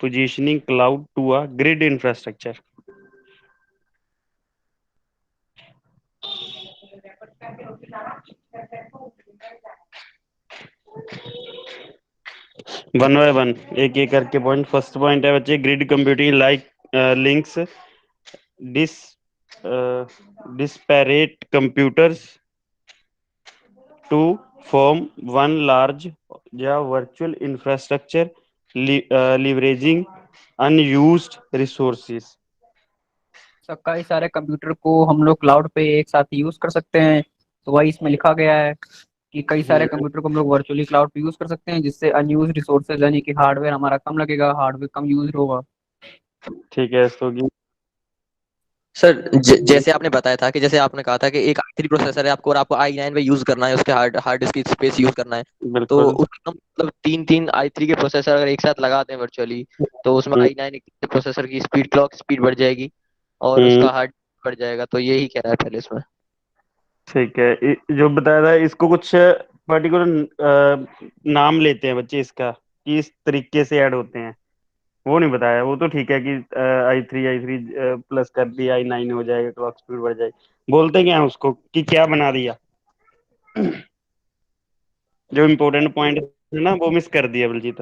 positioning cloud to a grid infrastructure. One by one एक एक करके पॉइंट। फर्स्ट पॉइंट है बच्चे, grid computing like links dis disparate computers to form one large या virtual infrastructure leveraging unused resources। कई सारे computer को हम लोग क्लाउड पे एक साथ यूज कर सकते हैं। तो वही इसमें लिखा गया है कि कई सारे कंप्यूटर को हम लोग वर्चुअली क्लाउड पे यूज कर सकते हैं, जिससे अनयूज रिसोर्सेज यानी कि हार्डवेयर हमारा कम लगेगा, हार्डवेयर कम यूज होगा। ठीक है तो सर जैसे आपने बताया था कि जैसे आपने कहा था कि एक i3 प्रोसेसर है आपको और आपको i9 में यूज करना है, उसके हार्ड हार्ड डिस्क की स्पेस यूज करना है। तो बिल्कुल। उसमें मतलब तीन तीन i3 के प्रोसेसर अगर एक साथ लगा दें वर्चुअली, तो उसमें i9 प्रोसेसर की स्पीड, क्लॉक स्पीड बढ़ जाएगी और हम्म। उसका हार्ड बढ़ जाएगा। तो यही कह रहा है पहले इसमें। ठीक है, जो बताया था इसको कुछ पर्टिकुलर नाम लेते हैं बच्चे इसका, कि इस तरीके से ऐड होते हैं, वो नहीं बताया। वो तो ठीक है कि आई थ्री प्लस कर दिया आई9 हो जाएगा, क्लॉक स्पीड बढ़ जाएगी। बोलते क्या है उसको कि क्या बना दिया? जो इम्पोर्टेंट पॉइंट है ना, वो मिस कर दिया बलजीत।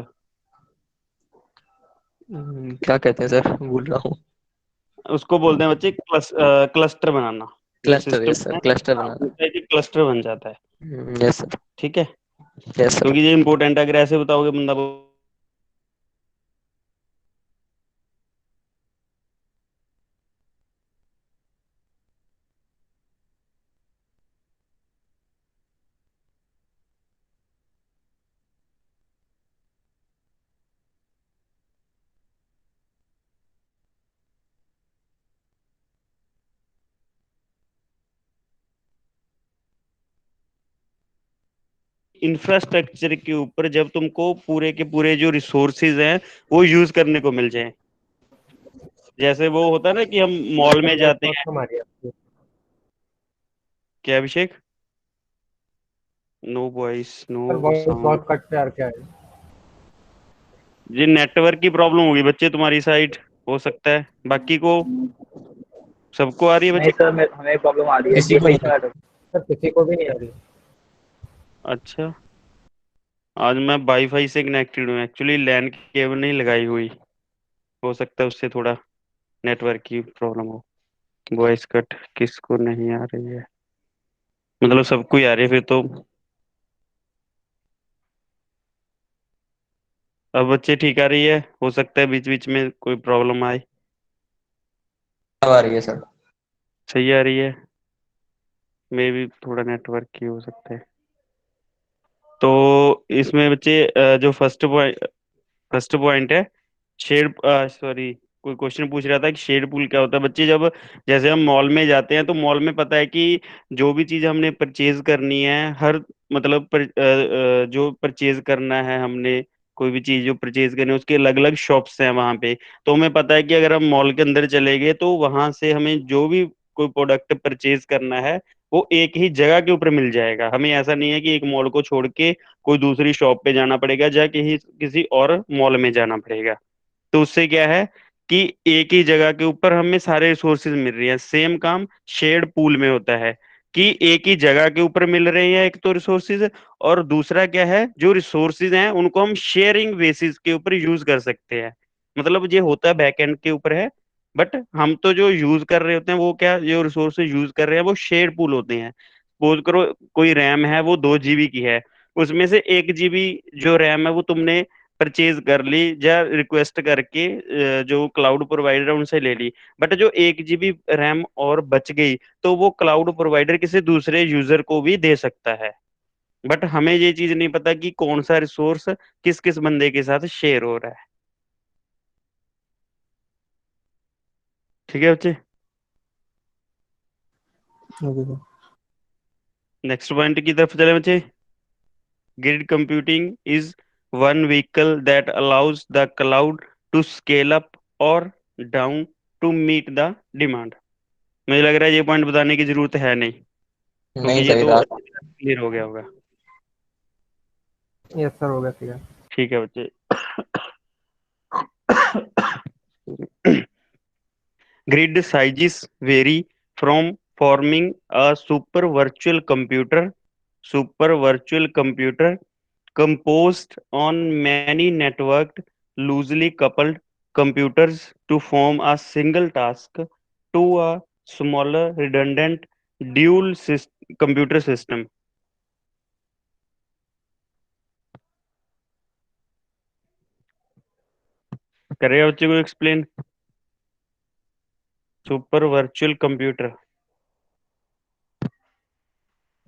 क्या कहते हैं सर, भूल रहा हूँ। उसको बोलते हैं बच्चे क्लस्टर बनाना। जो क्लस्टर, सिस्टम यस सर, है क्लस्टर बनाना। क्लस्टर बन जाता है। Yes sir. ठीक है, यस सर। क्योंकि ये इंपॉर्टेंट है, अगर ऐसे बताओगे बंदा इंफ्रास्ट्रक्चर के ऊपर जब तुमको पूरे के पूरे जो रिसोर्सेज हैं वो यूज करने को मिल जाए। जैसे वो होता है ना कि हम मॉल में जाते हैं। क्या Abhishek? No voice, no sound. बहुत कट यार, क्या है? ये नेटवर्क की प्रॉब्लम होगी बच्चे तुम्हारी साइड, हो सकता है। बाकी को सबको आ रही है नहीं बच्चे? सर, हमें प्रॉब्लम आ रही है। किसी को नहीं। सर किसी को भी नहीं आ रही। अच्छा, आज मैं वाईफाई से कनेक्टेड हूँ एक्चुअली, लैन की केबल नहीं लगाई हुई। हो सकता है उससे थोड़ा नेटवर्क की प्रॉब्लम हो। वॉइस कट किसको नहीं आ रही है? मतलब सबको ही आ रही है फिर तो। अब बच्चे ठीक आ रही है? हो सकता है बीच बीच में कोई प्रॉब्लम आए। अब आ रही है सर। सही आ रही है? मे भी थोड़ा नेटवर्क की हो सकता है। तो इसमें बच्चे जो फर्स्ट पॉइंट है, शेड सॉरी, कोई क्वेश्चन पूछ रहा था कि शेड पूल क्या होता है बच्चे। जब जैसे हम मॉल में जाते हैं तो मॉल में पता है कि जो भी चीज हमने परचेज करनी है, हर मतलब जो परचेज करना है हमने, कोई भी चीज जो परचेज करनी है उसके अलग अलग शॉप्स हैं वहां पे। तो हमें पता है कि अगर हम मॉल के अंदर चले गए तो वहां से हमें जो भी कोई प्रोडक्ट परचेज करना है वो एक ही जगह के ऊपर मिल जाएगा। हमें ऐसा नहीं है कि एक मॉल को छोड़ के कोई दूसरी शॉप पे जाना पड़ेगा या कहीं किसी और मॉल में जाना पड़ेगा। तो उससे क्या है कि एक ही जगह के ऊपर हमें सारे रिसोर्सेज मिल रही हैं। सेम काम शेयर्ड पूल में होता है कि एक ही जगह के ऊपर मिल रहे हैं एक तो रिसोर्सेज, और दूसरा क्या है, जो रिसोर्सेज हैं उनको हम शेयरिंग बेसिस के ऊपर यूज कर सकते हैं। मतलब ये होता है बैकएंड के ऊपर है, बट हम तो जो यूज कर रहे होते हैं वो क्या, जो रिसोर्सेज यूज कर रहे हैं वो शेयर्ड पूल होते हैं। सपोज करो कोई रैम है वो 2 GB की है, उसमें से 1 GB जो रैम है वो तुमने परचेज कर ली या रिक्वेस्ट करके जो क्लाउड प्रोवाइडर उनसे ले ली। बट जो 1 GB रैम और बच गई तो वो क्लाउड प्रोवाइडर किसी दूसरे यूजर को भी दे सकता है। बट हमें ये चीज नहीं पता कि कौन सा रिसोर्स किस किस बंदे के साथ शेयर हो रहा है। ठीक है बच्चे? नेक्स्ट पॉइंट की तरफ चले बच्चे। Grid computing is one vehicle that allows the cloud to scale up और down to meet the demand. मुझे लग रहा है ये पॉइंट बताने की जरूरत है नहीं, क्योंकि नहीं ये सही तो था। क्लियर हो गया होगा। यस सर, हो गया क्लियर। ठीक है बच्चे। Grid sizes vary from forming a super virtual computer composed on many networked, loosely coupled computers to form a single task to a smaller, redundant, dual computer system. करेगा बच्चे को explain super virtual computer.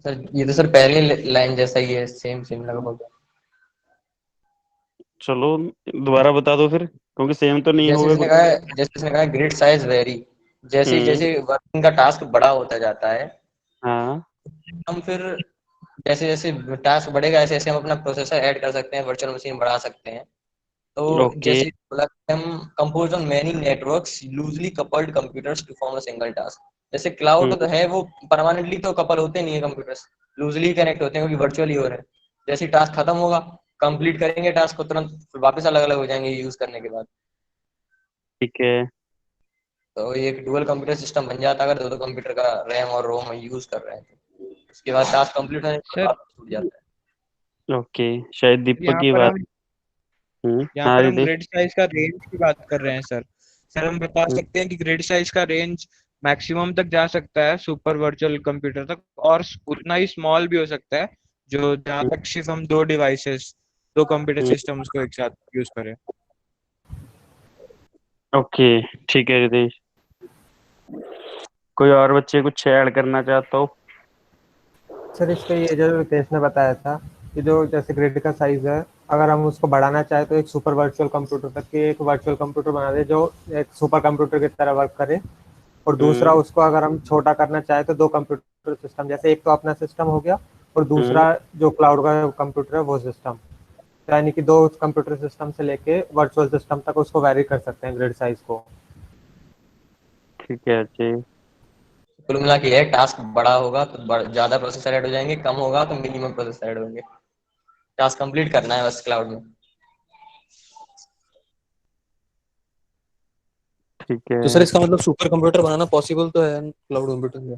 Sir ये तो sir पहली line जैसा ही है, same same लगभग। चलो दोबारा बता दो फिर, क्योंकि सेम तो नहीं होगा कुछ। जैसे इसने कहा ग्रिड साइज वेरी, जैसे हम्म। जैसे वर्किंग का टास्क बड़ा होता जाता है, हाँ। हम फिर जैसे जैसे टास्क बढ़ेगा ऐसे ऐसे हम अपना प्रोसेसर ऐड कर सकते हैं, वर्चुअल मशीन बढ़ा सकते हैं। तो ओके। जैसे बोला कि हम compose on many networks loosely coupled computers to form a single task. जैसे क्लाउड तो हम्म। है, वो परमानेंटली तो कपल होते नहीं है कंप्यूटर्स, लूजली कनेक्ट होते हैं क्योंकि वर्चुअली हो रहे हैं। जैसे टास्क खत्म होगा, कंप्लीट करेंगे टास्क को तुरंत, फिर वापस अलग अलग हो जाएंगे यूज करने के बाद। ठीक है। तो ये एक डुअल कंप्यूटर सिस्टम बन जाता है अगर दो दो कंप्यूटर का रैम और रोम यूज कर रहे हैं तो। उसके बाद टास्क कंप्लीट होने के बाद सर वापस छूट जाता है। ओके, शायद दीपक यहाँ की पर बात। हम यहाँ हाँ पर हम रितेश। ग्रिड साइज का रेंज की बात कर रहे हैं सर। सर हम बता हम्म। सकते हैं कि ग्रिड साइज का रेंज मैक्सिमम तक जा सकता है सुपर वर्चुअल कंप्यूटर तक, और उतना ही स्मॉल भी हो सकता है जो जहाँ तक सिर्फ हम दो डिवाइसेस, दो कंप्यूटर हम्म। सिस्टम्स को एक साथ यूज करें। ओके ठीक है रितेश। कोई और बच्चे कुछ ऐड करना चाहता हो? सर इस पे ये जो रितेश ने बताया था कि जो जैसे ग्रिड का साइज है, अगर हम उसको बढ़ाना चाहे तो एक सुपर वर्चुअल कंप्यूटर तक के एक वर्चुअल कंप्यूटर बना दे जो एक सुपर कंप्यूटर की तरह वर्क करे। और दूसरा हम्म। उसको अगर हम छोटा करना चाहे तो दो कंप्यूटर सिस्टम, जैसे एक तो अपना सिस्टम हो गया और हम्म। दूसरा जो क्लाउड का कंप्यूटर है वो सिस्टम, यानी कि दो कंप्यूटर सिस्टम से लेके वर्चुअल सिस्टम तक उसको वैरी कर सकते हैं ग्रिड साइज को। ठीक है अच्छे। कुल मिला के है, टास्क बड़ा होगा तो ज्यादा प्रोसेसर ऐड हो जाएंगे, कम होगा तो मिनिमम प्रोसेसर ऐड होंगे। टास्क कंप्लीट करना है बस क्लाउड में। ठीक है। तो सर इसका मतलब सुपर कंप्यूटर बनाना पॉसिबल तो है क्लाउड कंप्यूटर में?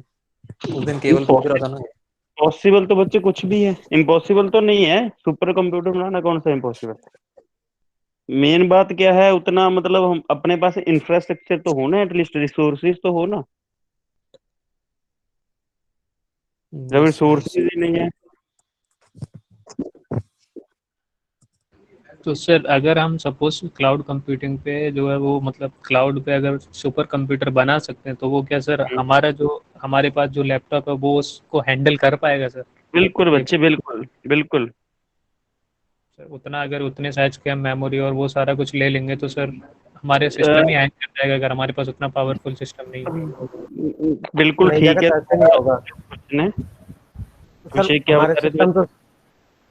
उस दिन केवल पूछ रहा था ना। पॉसिबल तो बच्चे कुछ भी है, इम्पॉसिबल तो नहीं है। सुपर कंप्यूटर बनाना कौन सा इम्पॉसिबल। मेन बात क्या है, उतना मतलब हम अपने पास इंफ्रास्ट्रक्चर तो हो ना, एटलीस्ट रिसोर्सेज तो हो ना। जब यस यस। रिसोर्सेज ही नहीं है। तो सर अगर हम सपोज क्लाउड कंप्यूटिंग पे जो है वो मतलब क्लाउड पे अगर सुपर कंप्यूटर बना सकते हैं तो वो क्या सर हमारा जो हमारे पास जो लैपटॉप है वो उसको हैंडल कर पाएगा सर? बिल्कुल एक बच्चे, बिल्कुल बिल्कुल। सर उतना अगर उतने साइज के हम मेमोरी और वो सारा कुछ ले लेंगे तो सर हमारे अ, सिस्टम ही हैंग कर जाएगा अगर हमारे पास उतना पावरफुल सिस्टम नहीं है। बिल्कुल नहीं ठीक है। जगह ऐसे नहीं होगा। ने सर अभिषेक क्या हमारे बता रहे थे? सिस्टम तो,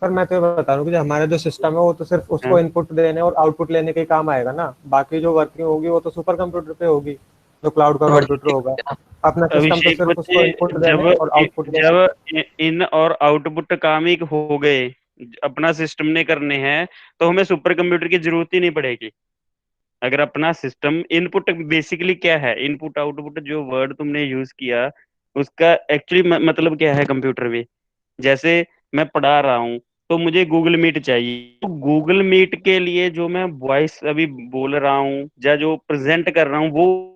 सर मैं तो ये बता रहा हूँ कि जो हमारा जो सिस्टम है वो तो सिर्फ हाँ। उसको इनपुट देने और आउटपुट लेने के ही काम आएगा ना, बाकी जो वर्किंग होगी वो तो सुपर कंप्यूटर पे होगी, जो क्लाउड का कंप्यूटर होगा। अपना सिस्टम तो अभिषेक सिर्फ बच्चे, उसको इनपुट जब देने और आउटपुट लेने। जब इन और आउटपुट काम ही हो गए, अपना सिस्टम ने करने हैं, तो हमें सुपर कंप्यूटर की जरूरत ही नहीं पड़ेगी। अगर अपना सिस्टम इनपुट बेसिकली क्या है, इनपुट आउटपुट जो वर्ड तुमने यूज किया, उसका एक्चुअली मतलब क्या है कंप्यूटर में। जैसे मैं पढ़ा रहा हूँ तो मुझे गूगल मीट चाहिए, तो गूगल मीट के लिए जो मैं वॉइस अभी बोल रहा हूँ या जो प्रेजेंट कर रहा हूँ वो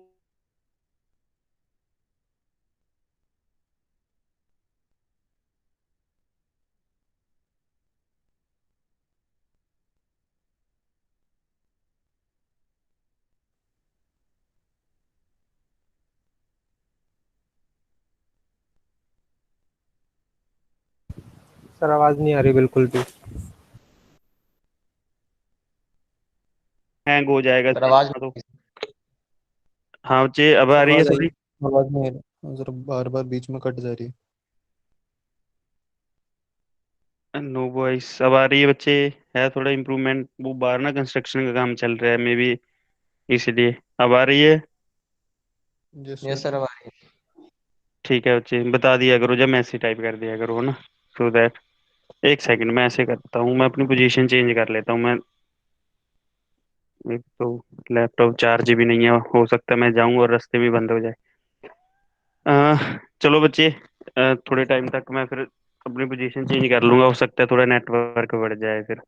सर आवाज नहीं आ रही बिल्कुल भी। हैंग हो जाएगा सर आवाज तो। हाँ बच्चे, अब आ रही है आवाज आई, थोड़ी। आवाज नहीं आ रही, जरा बार बार बीच में कट जा रही है। नो वॉइस अब आ रही है बच्चे। है थोड़ा इम्प्रूवमेंट, वो बाहर ना कंस्ट्रक्शन का काम चल रहा है मे बी, इसलिए। अब आ रही है। यस ये सर। सर हमारी ठीक है बच्चे, बता दिया करो जब मैसेज टाइप कर दिया करो ना, सो दैट। एक सेकंड मैं ऐसे करता हूँ, मैं अपनी पोजीशन चेंज कर लेता हूँ मैं। एक तो लैपटॉप चार्ज भी नहीं है, हो सकता है मैं जाऊं और रास्ते में बंद हो जाए। चलो बच्चे, थोड़े टाइम तक मैं फिर अपनी पोजीशन चेंज कर लूंगा, हो सकता है थोड़ा नेटवर्क बढ़ जाए फिर।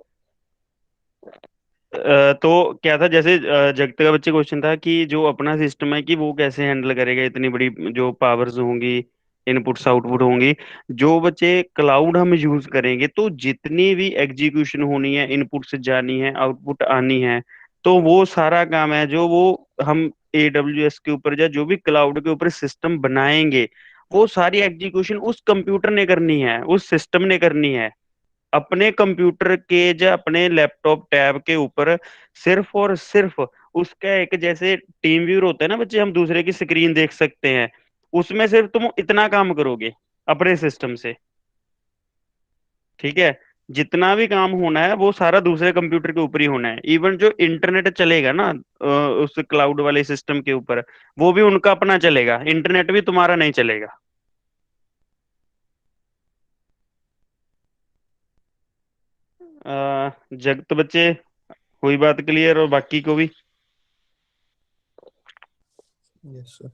तो क्या था, जैसे जगत का बच्चे क्वेश्चन था कि जो अपना सिस्टम है कि वो कैसे हैंडल करेगा इतनी बड़ी जो पावर्स होंगी, इनपुट्स आउटपुट होंगी। जो बच्चे क्लाउड हम यूज करेंगे तो जितनी भी एग्जीक्यूशन होनी है, इनपुट से जानी है, आउटपुट आनी है, तो वो सारा काम है जो वो हम AWS के ऊपर या जो भी क्लाउड के ऊपर सिस्टम बनाएंगे, वो सारी एग्जीक्यूशन उस कंप्यूटर ने करनी है, उस सिस्टम ने करनी है। अपने कंप्यूटर के या अपने लैपटॉप टैब के ऊपर सिर्फ और सिर्फ उसका एक, जैसे टीम व्यूअर होता है ना बच्चे, हम दूसरे की स्क्रीन देख सकते हैं, उसमें सिर्फ तुम इतना काम करोगे अपने सिस्टम से। ठीक है, जितना भी काम होना है वो सारा दूसरे कंप्यूटर के ऊपर ही होना है। इवन जो इंटरनेट चलेगा ना उस क्लाउड वाले सिस्टम के ऊपर, वो भी उनका अपना चलेगा, इंटरनेट भी तुम्हारा नहीं चलेगा। जगत बच्चे, हुई बात क्लियर? और बाकी को भी, यस सर।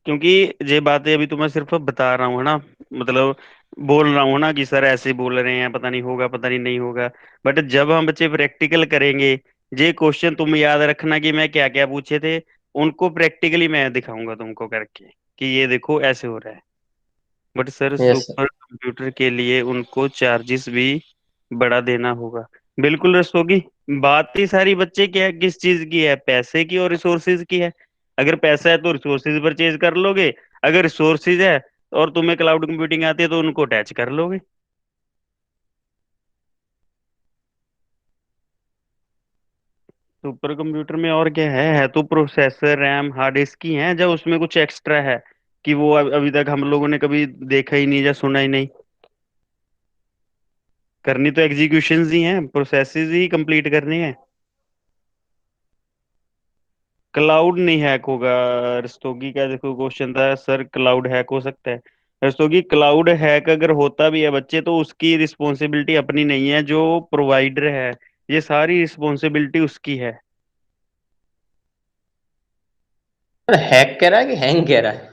क्योंकि ये बातें अभी तो मैं सिर्फ बता रहा हूँ ना, मतलब बोल रहा हूँ ना कि सर ऐसे बोल रहे हैं, पता नहीं होगा पता नहीं होगा। बट जब हम बच्चे प्रैक्टिकल करेंगे, ये क्वेश्चन तुम याद रखना कि मैं क्या क्या पूछे थे, उनको प्रैक्टिकली मैं दिखाऊंगा तुमको करके कि ये देखो ऐसे हो रहा है। But sir yes sir. Super computer के लिए उनको चार्जेस भी बढ़ा देना होगा। बिल्कुल रस्तोगी, बात ही सारी बच्चे क्या है, किस चीज की है? पैसे की और रिसोर्सेज की है। अगर पैसा है तो रिसोर्सेज परचेज कर लोगे, अगर रिसोर्सेज है और तुम्हें क्लाउड कंप्यूटिंग आती है तो उनको अटैच कर लोगे। सुपर कंप्यूटर में और क्या है तो प्रोसेसर, रैम, हार्ड डिस्क की है, जब उसमें कुछ एक्स्ट्रा है कि वो अभी तक हम लोगों ने कभी देखा ही नहीं या सुना ही नहीं। करनी तो एग्जीक्यूशंस ही हैं, प्रोसेसेस ही कंप्लीट करनी है। क्लाउड नहीं हैक होगा। रस्तोगी का देखो क्वेश्चन था सर, क्लाउड हैक हो सकता है? रस्तोगी, क्लाउड हैक अगर होता भी है बच्चे तो उसकी रिस्पॉन्सिबिलिटी अपनी नहीं है, जो प्रोवाइडर है, ये सारी रिस्पॉन्सिबिलिटी उसकी है। सर हैक कह रहा है कि हैंग कह रहा है?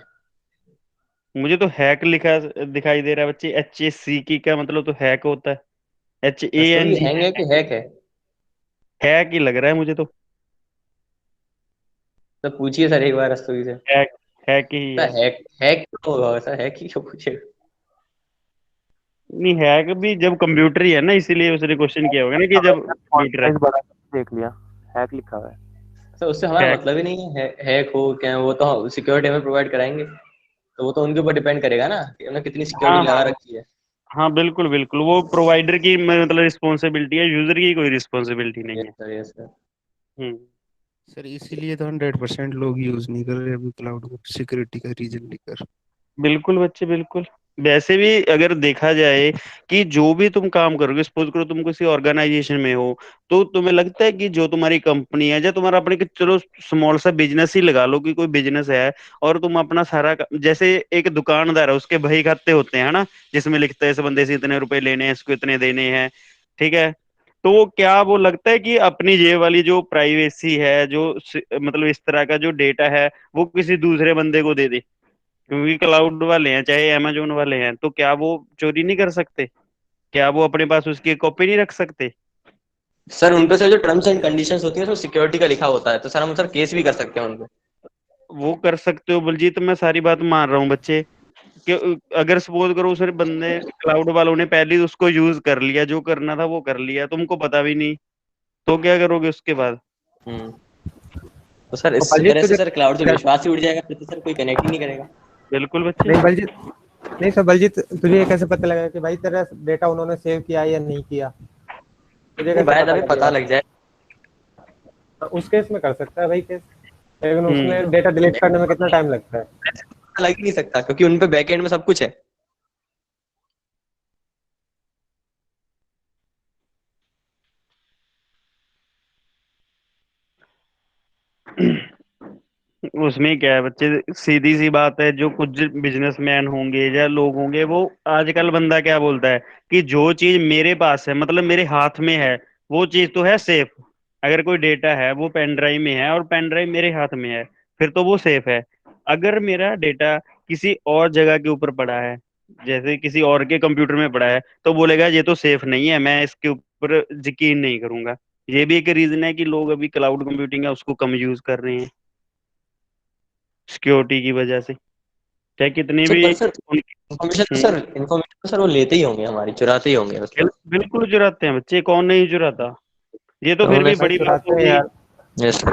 मुझे तो हैक लिखा दिखाई दे रहा है बच्चे, HACK का मतलब तो हैक होता है, रस्तोगी HANG। हैंग है कि हैक है? हैक ही लग रहा है मुझे तो। तो पूछिए सर एक बार रस्तोगी से। हैक, हैक ही है। सर हैक हैक क्यों होगा सर, हैक ही क्यों पूछेगा? नहीं, हैक भी जब कंप्यूटर ही है ना, इसीलिए उसने क्वेश्चन किया होगा ना कि जब फॉन्ट कंप्यूटर है। साइज बड़ा करके देख लिया, हैक लिखा हुआ है। सर उससे हमारा हैक, मतलब ही नहीं है हैक हो क्या, वो तो सिक्योरिटी हमें प्रोवाइड कराएंगे, तो वो तो उनके ऊपर डिपेंड करेगा ना कि हमने कितनी हाँ सिक्योरिटी लगा हाँ रखी है। हाँ, बिल्कुल बिल्कुल, वो प्रोवाइडर की मतलब रिस्पॉन्सिबिलिटी है, यूजर की कोई रिस्पॉन्सिबिलिटी नहीं यस है। Sir, yes sir. Hmm. Sir इसीलिए तो 100% लोग यूज नहीं कर रहे अभी क्लाउड को, सिक्योरिटी का रीजन लेकर। बिल्कुल बच्चे बिल्कुल। वैसे भी अगर देखा जाए कि जो भी तुम काम करोगे, सपोज करो तुम किसी ऑर्गेनाइजेशन में हो, तो तुम्हें लगता है कि जो तुम्हारी कंपनी है या तुम्हारा अपने चलो स्मॉल सा बिजनेस ही लगा लो कि कोई बिजनेस है, और तुम अपना सारा जैसे एक दुकानदार है, उसके बही खाते होते हैं ना, जिसमें लिखता है इस बंदे से इतने रुपए लेने हैं, इसको इतने देने हैं। ठीक है, तो वो क्या वो लगता है कि अपनी ये वाली जो प्राइवेसी है, जो मतलब इस तरह का जो डेटा है, वो किसी दूसरे बंदे को दे दे? क्योंकि क्लाउड वाले हैं चाहे अमेजोन वाले हैं, तो क्या वो चोरी नहीं कर सकते? क्या वो अपने पास उसकी कॉपी नहीं रख सकते? सर उन पे से जो टर्म्स एंड कंडीशंस होती है उसमें सिक्योरिटी का लिखा होता है, तो सर हम सर केस भी कर सकते हैं उन पे। वो कर सकते हो बलजीत, मैं सारी बात मान रहा हूँ बच्चे, कि अगर सपोज करो उस बंदे क्लाउड वालों ने पहले ही उसको यूज कर लिया, जो करना था वो कर लिया, तुमको पता भी नहीं, तो क्या करोगे उसके बाद? हम्म। तो सर और इस बलजीत तरह से तुझे सर क्लाउड से विश्वास ही उड़ जाएगा, फिर तो सर कोई कनेक्ट ही नहीं करेगा। बिल्कुल बच्चे। नहीं बलजीत, नहीं सर बलजीत, तुझे ये कैसे पता लगा कि भाई तेरा डेटा उन्होंने सेव किया या नहीं किया? तुझे नहीं कैसे भाई पता अभी पता लगेगा? लग जाए। उस केस में कर सकता है भाई केस, लेकिन हम्म। उसमें डेटा डिलीट करने में कितना टाइम लगता है? पता लग ही नहीं सकता क्योंकि उन पे बैकएंड में सब कुछ है। उसमें क्या है बच्चे, सीधी सी बात है, जो कुछ बिजनेसमैन होंगे या लोग होंगे, वो आजकल बंदा क्या बोलता है कि जो चीज मेरे पास है, मतलब मेरे हाथ में है, वो चीज तो है सेफ। अगर कोई डेटा है वो पेन ड्राइव में है और पेन ड्राइव मेरे हाथ में है, फिर तो वो सेफ है। अगर मेरा डेटा किसी और जगह के ऊपर पड़ा है, जैसे किसी और के कंप्यूटर में पड़ा है, तो बोलेगा ये तो सेफ नहीं है, मैं इसके ऊपर यकीन नहीं करूंगा। ये भी एक रीजन है कि लोग अभी क्लाउड कंप्यूटिंग है उसको कम यूज कर रहे हैं, सिक्योरिटी की वजह से। चाहे कितने सर भी पर सर उनकी। इन्फॉर्मेशन सर वो लेते ही होंगे, हमारी चुराते ही होंगे मतलब। बिल्कुल चुराते हैं बच्चे, कौन नहीं चुराता। ये तो तो फिर भी वैसे भाई बड़ी बात चुराते हैं होगी। यार। Yes sir.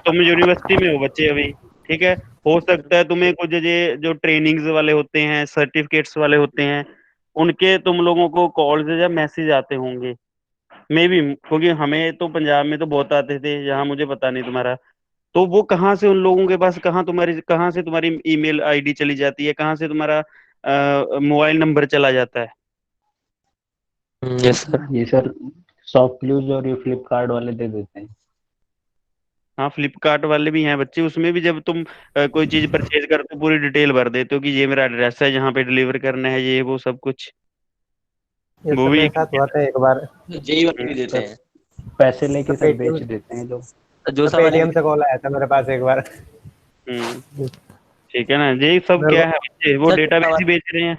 तुम यूनिवर्सिटी में हो बच्चे अभी, ठीक है, हो सकता है तुम्हें कुछ ये जो ट्रेनिंग्स वाले होते हैं, सर्टिफिकेट्स वाले होते हैं, उनके तुम लोगों को कॉल्स या मैसेज आते होंगे, मे बी। क्योंकि हमें तो पंजाब में तो बहुत आते थे, यहाँ मुझे पता नहीं तुम्हारा। तो वो कहाँ से उन लोगों के पास, कहाँ से तुम्हारी ईमेल आईडी चली जाती है, कहाँ से तुम्हारा मोबाइल नंबर चला जाता है। Yes sir. ये सर सॉफ्ट क्लूज और ये फ्लिपकार्ट वाले दे देते हैं। हाँ, फ्लिपकार्ट वाले भी हैं बच्चे, उसमें भी जब तुम कोई चीज परचेज करते हो पूरी डिटेल भर देते हो कि ये मेरा एड्रेस है, यहाँ पे डिलीवर करना है, ये वो सब कुछ। ये वो सब भी मेरे एक। साथ हुआ था एक बार। जेई वाले भी देते सर हैं। पैसे तो लेके सर पेटीएम बेच देते हैं लोग। जोसा वाले पेटीएम भी। से कॉल आया था मेरे पास एक बार। हम्म। ठीक है ना, ये सब मेरे क्या को है बच्चे, वो सर डेटाबेस ही बेच रहे हैं।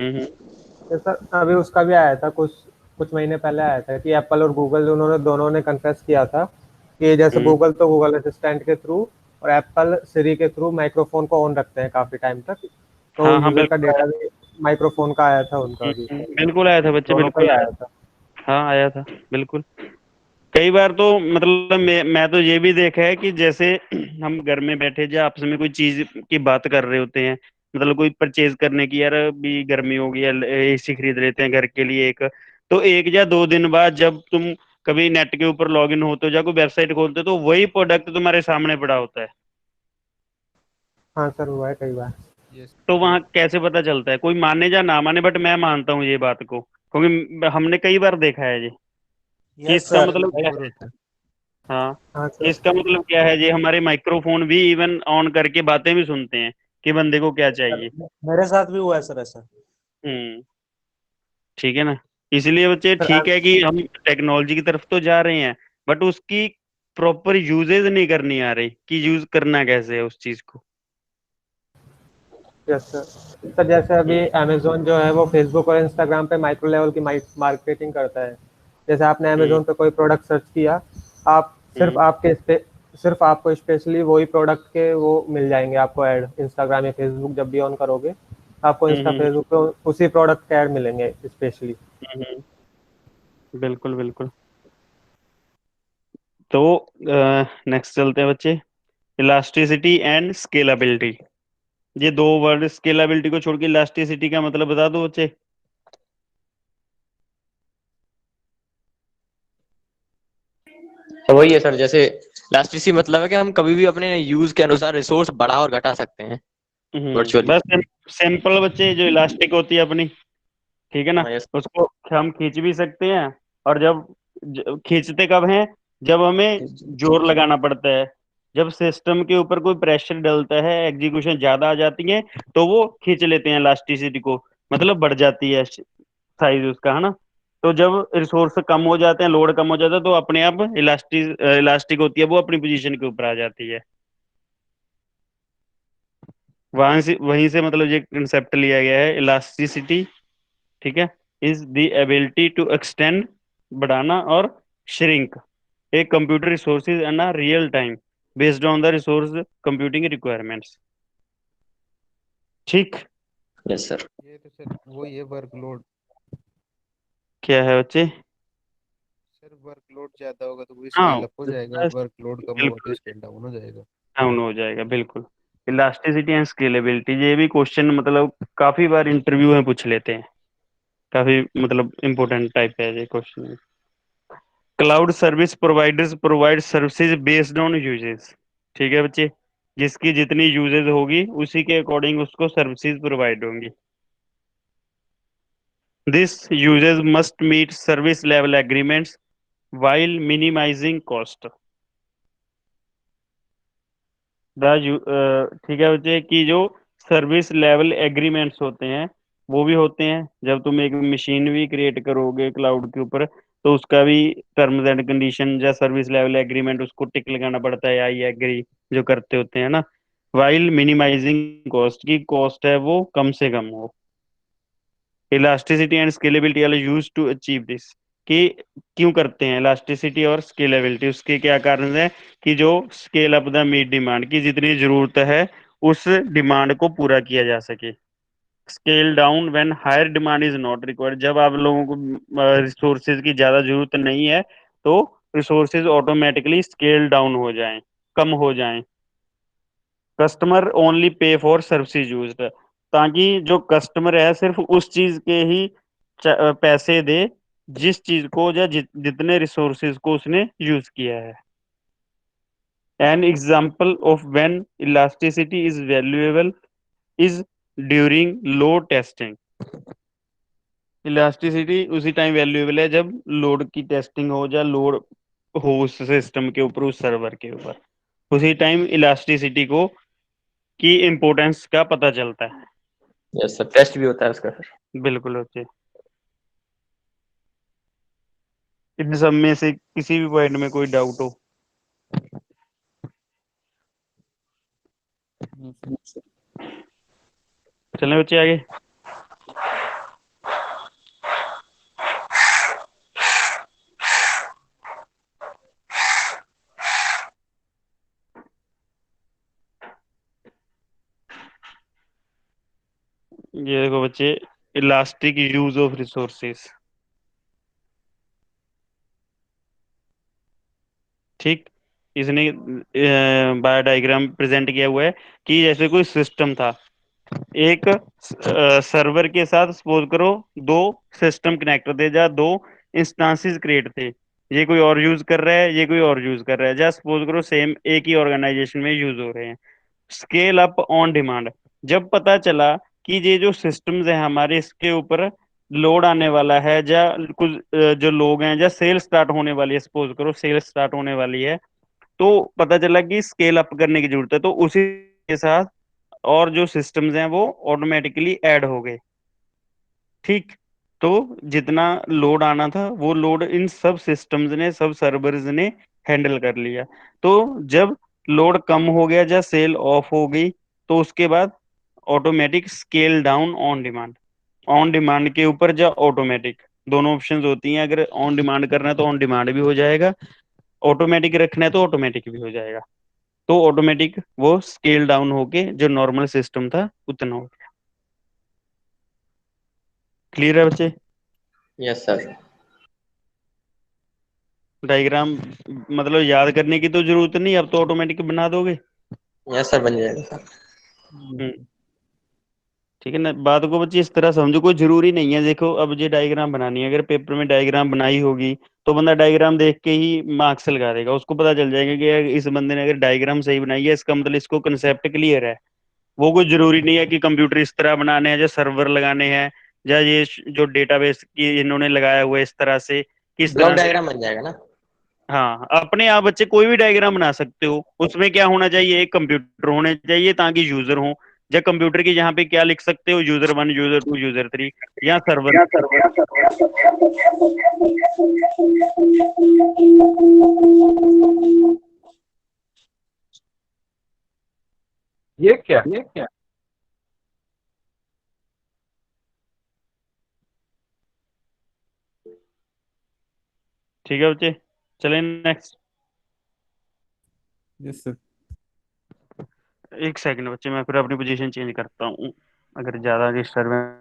हम्म। ये सर अभी उसका भी आया था, कुछ कुछ महीने पहले आया था कि एप्पल और गूगल उन्होंने दोनों ने कन्फेस किया था कि जैसे हम्म। गूगल तो गूगल असिस्टेंट के थ्रू और एप्पल सिरी के थ्रू माइक्रोफोन को ऑन रखते हैं काफी टाइम तक। तो हाँ हाँ, यूजर का बिल्कुल डेटा आया। भी माइक्रोफोन का आया था उनका भी। बिल्कुल आया था बच्चे, दोनों का ही बिल्कुल आया। आया था। हाँ, आया था, बिल्कुल। कई बार तो मतलब मैं तो ये भी देखा है कि जैसे हम घर में बैठे जो आपस में कोई चीज की बात कर रहे होते हैं, मतलब कोई परचेज करने की, यार अभी गर्मी होगी, एसी खरीद लेते हैं घर के लिए एक। तो 1 या 2 दिन बाद जब तुम कभी नेट के ऊपर लॉग इन होते हो या कोई वेबसाइट खोलते हो, तो वही प्रोडक्ट तुम्हारे सामने पड़ा होता है। हाँ सर, हुआ है कई बार। तो वहां कैसे पता चलता है, कोई माने या ना माने, बट मैं मानता हूँ ये बात को, क्योंकि हमने कई बार देखा है ये, कि यस इसका सर, मतलब क्या बिल्कुल है। होता है। हाँ, हाँ कि सर। इसका मतलब क्या है, ये हमारे माइक्रोफोन भी इवन ऑन करके बातें भी सुनते हैं कि बंदे को क्या चाहिए। मेरे साथ भी हुआ है सर ऐसा। हम्म। ठीक है ना। इसलिए बच्चे, सर ठीक है कि हम टेक्नोलॉजी की तरफ तो जा रहे हैं, बट उसकी प्रॉपर यूजेज नहीं करनी आ रही कि यूज करना कैसे है उस चीज को। Yes sir. सर जैसे अभी हम्म। अमेजोन जो है वो फेसबुक और इंस्टाग्राम पे माइक्रो लेवल की मार्केटिंग करता है। जैसे आपने हम्म। अमेजोन पे कोई प्रोडक्ट सर्च किया, आप सिर्फ हम्म। सिर्फ आपको स्पेशली वही प्रोडक्ट के वो मिल जाएंगे आपको ऐड, इंस्टाग्राम या फेसबुक जब भी ऑन करोगे आपको हम्म। इंस्टा फेसबुक पे उसी प्रोडक्ट के ऐड मिलेंगे स्पेशली। बिल्कुल बिल्कुल। तो नेक्स्ट चलते हैं बच्चे, इलास्टिसिटी एंड स्केलाबिलिटी। ये दो वर्ड, स्केलाबिलिटी को छोड़ के इलास्टिसिटी का मतलब बता दो बच्चे। तो वही है सर, जैसे इलास्टिसिटी मतलब है कि हम कभी भी अपने यूज के अनुसार रिसोर्स बढ़ा और घटा सकते हैं वर्चुअली। बस सिंपल बच्चे, जो इलास्टिक होती है अपनी, ठीक है ना, हाँ यस। उसको हम खींच भी सकते हैं। और जब खींचते कब हैं, जब हमें जोर लगाना पड़ता है, जब सिस्टम के ऊपर कोई प्रेशर डलता है, एग्जीक्यूशन ज्यादा आ जाती है, तो वो खींच लेते हैं इलास्टिसिटी को, मतलब बढ़ जाती है साइज उसका, है ना। तो जब रिसोर्स कम हो जाते हैं, लोड कम हो जाता है, तो अपने आप इलास्टिक होती है, वो अपनी पोजीशन के ऊपर आ जाती है। वहीं से मतलब ये कंसेप्ट लिया गया है, इलास्टिसिटी, ठीक है, is the ability to extend, बढ़ाना और shrink a computer resources in a real time based on the resource computing requirements. ठीक। Yes sir. ये तो सर वही है वर्कलोड। क्या है बच्चे। सर वर्कलोड ज्यादा होगा तो वो हाँ, स्केल अप हो जाएगा और बस, वर्कलोड कम होगा तो बिल्कुल स्केल डाउन हो जाएगा। डाउन हो जाएगा, बिल्कुल। इलास्टिसिटी एंड स्केलेबिलिटी, ये भी क्वेश्चन मतलब काफी बार इंटरव्यू में पूछ लेते हैं, काफी मतलब इंपॉर्टेंट टाइप है ये question. Cloud service providers provide services based on uses, ठीक है बच्चे, जिसकी जितनी यूजेस होगी उसी के अकॉर्डिंग उसको सर्विसेज प्रोवाइड होंगी। This uses must meet service level agreements while minimizing cost। ठीक है बच्चे कि जो सर्विस लेवल एग्रीमेंट्स होते हैं वो भी होते हैं। जब तुम एक मशीन भी क्रिएट करोगे क्लाउड के ऊपर तो उसका भी टर्म्स एंड कंडीशन या सर्विस लेवल एग्रीमेंट उसको टिक लगाना पड़ता है, आई एग्री जो करते होते हैं ना। वाइल मिनिमाइजिंग कॉस्ट, की कॉस्ट है वो कम से कम हो। Elasticity and scalability are use to achieve this, कि क्यों करते हैं इलास्टिसिटी और स्केलेबिलिटी, उसके क्या कारण है कि जो scale up the meet demand, की जितनी जरूरत है उस डिमांड को पूरा किया जा सके। Scale down when higher demand is not required, जब आप लोगों को रिसोर्सेज की ज्यादा जरूरत नहीं है तो रिसोर्सेज ऑटोमेटिकली स्केल डाउन हो जाएं, कम हो जाएं। Customer only pay for services used, ताकि जो कस्टमर है सिर्फ उस चीज के ही पैसे दे जिस चीज को या जितने रिसोर्सेज को उसने यूज किया है। An example of when elasticity is valuable is during load testing. Elasticity उसी टाइम वैल्यूएबल है जब लोड की टेस्टिंग हो या लोड हो उस सिस्टम के ऊपर, उस सर्वर के ऊपर, उसी टाइम इलास्टिसिटी को की इम्पोर्टेंस का पता चलता है। यस सर, टेस्ट भी होता है उसका सर। बिल्कुल होते। इन सब में से किसी भी पॉइंट में कोई डाउट हो? चलें बच्चे आगे। ये देखो बच्चे, इलास्टिक यूज ऑफ रिसोर्सेस। ठीक, इसने बायो डायग्राम प्रेजेंट किया हुआ है कि जैसे कोई सिस्टम था, एक सर्वर के साथ सपोज करो दो सिस्टम कनेक्ट थे या दो इंस्टांसेस क्रिएट थे। ये कोई और यूज कर रहा है, ये कोई और यूज कर रहा है, या सपोज करो सेम एक ही ऑर्गेनाइजेशन में यूज हो रहे हैं। स्केल अप ऑन डिमांड, जब पता चला कि ये जो सिस्टम्स हैं हमारे इसके ऊपर लोड आने वाला है, या कुछ जो लोग हैं या सेल स्टार्ट होने वाली है, सपोज करो सेल स्टार्ट होने वाली है, तो पता चला कि स्केल अप करने की जरूरत है, तो उसी के साथ और जो सिस्टम्स हैं वो ऑटोमेटिकली ऐड हो गए। ठीक, तो जितना लोड आना था वो लोड इन सब सिस्टम्स ने, सब सर्वर्स ने हैंडल कर लिया। तो जब लोड कम हो गया या सेल ऑफ हो गई तो उसके बाद automatic scale down on demand. On demand के ऊपर या ऑटोमेटिक, दोनों ऑप्शंस होती हैं। अगर ऑन डिमांड करना है तो ऑन डिमांड भी हो जाएगा, ऑटोमेटिक रखना है तो ऑटोमेटिक भी हो जाएगा। तो ऑटोमेटिक वो स्केल डाउन होके जो नॉर्मल सिस्टम था उतना हो गया। क्लियर है बच्चे? Yes sir. डायग्राम मतलब याद करने की तो जरूरत नहीं, अब तो ऑटोमेटिक बना दोगे। यस सर, बन जाएगा सर। हम्म, ठीक है ना। बात को बच्चे इस तरह समझो, कोई जरूरी नहीं है। देखो अब ये डायग्राम बनानी है, अगर पेपर में डायग्राम बनाई होगी तो बंदा डायग्राम देख के ही मार्क्स लगा देगा, उसको पता चल जाएगा कि यार इस बंदे ने अगर डायग्राम सही बनाई है इसका मतलब इसको कंसेप्ट क्लियर है। वो कोई जरूरी नहीं है कि कंप्यूटर इस तरह बनाने हैं या सर्वर लगाने हैं, या ये जो डेटाबेस की इन्होंने लगाया हुआ है इस तरह से, किस ब्लॉक तरह से। डायग्राम बन जाएगा ना। हाँ, अपने आप बच्चे कोई भी डायग्राम बना सकते हो। उसमें क्या होना चाहिए, एक कंप्यूटर होने चाहिए ताकि यूजर हो। या कंप्यूटर के यहाँ पे क्या लिख सकते हो, यूजर 1 यूजर 2 यूजर 3, या सर्वर। ये क्या ठीक है बच्चे, चलें नेक्स्ट। Yes sir. एक सेकंड बच्चे, मैं फिर अपनी पोजीशन चेंज करता हूँ अगर ज्यादा डिस्टर्बेंस।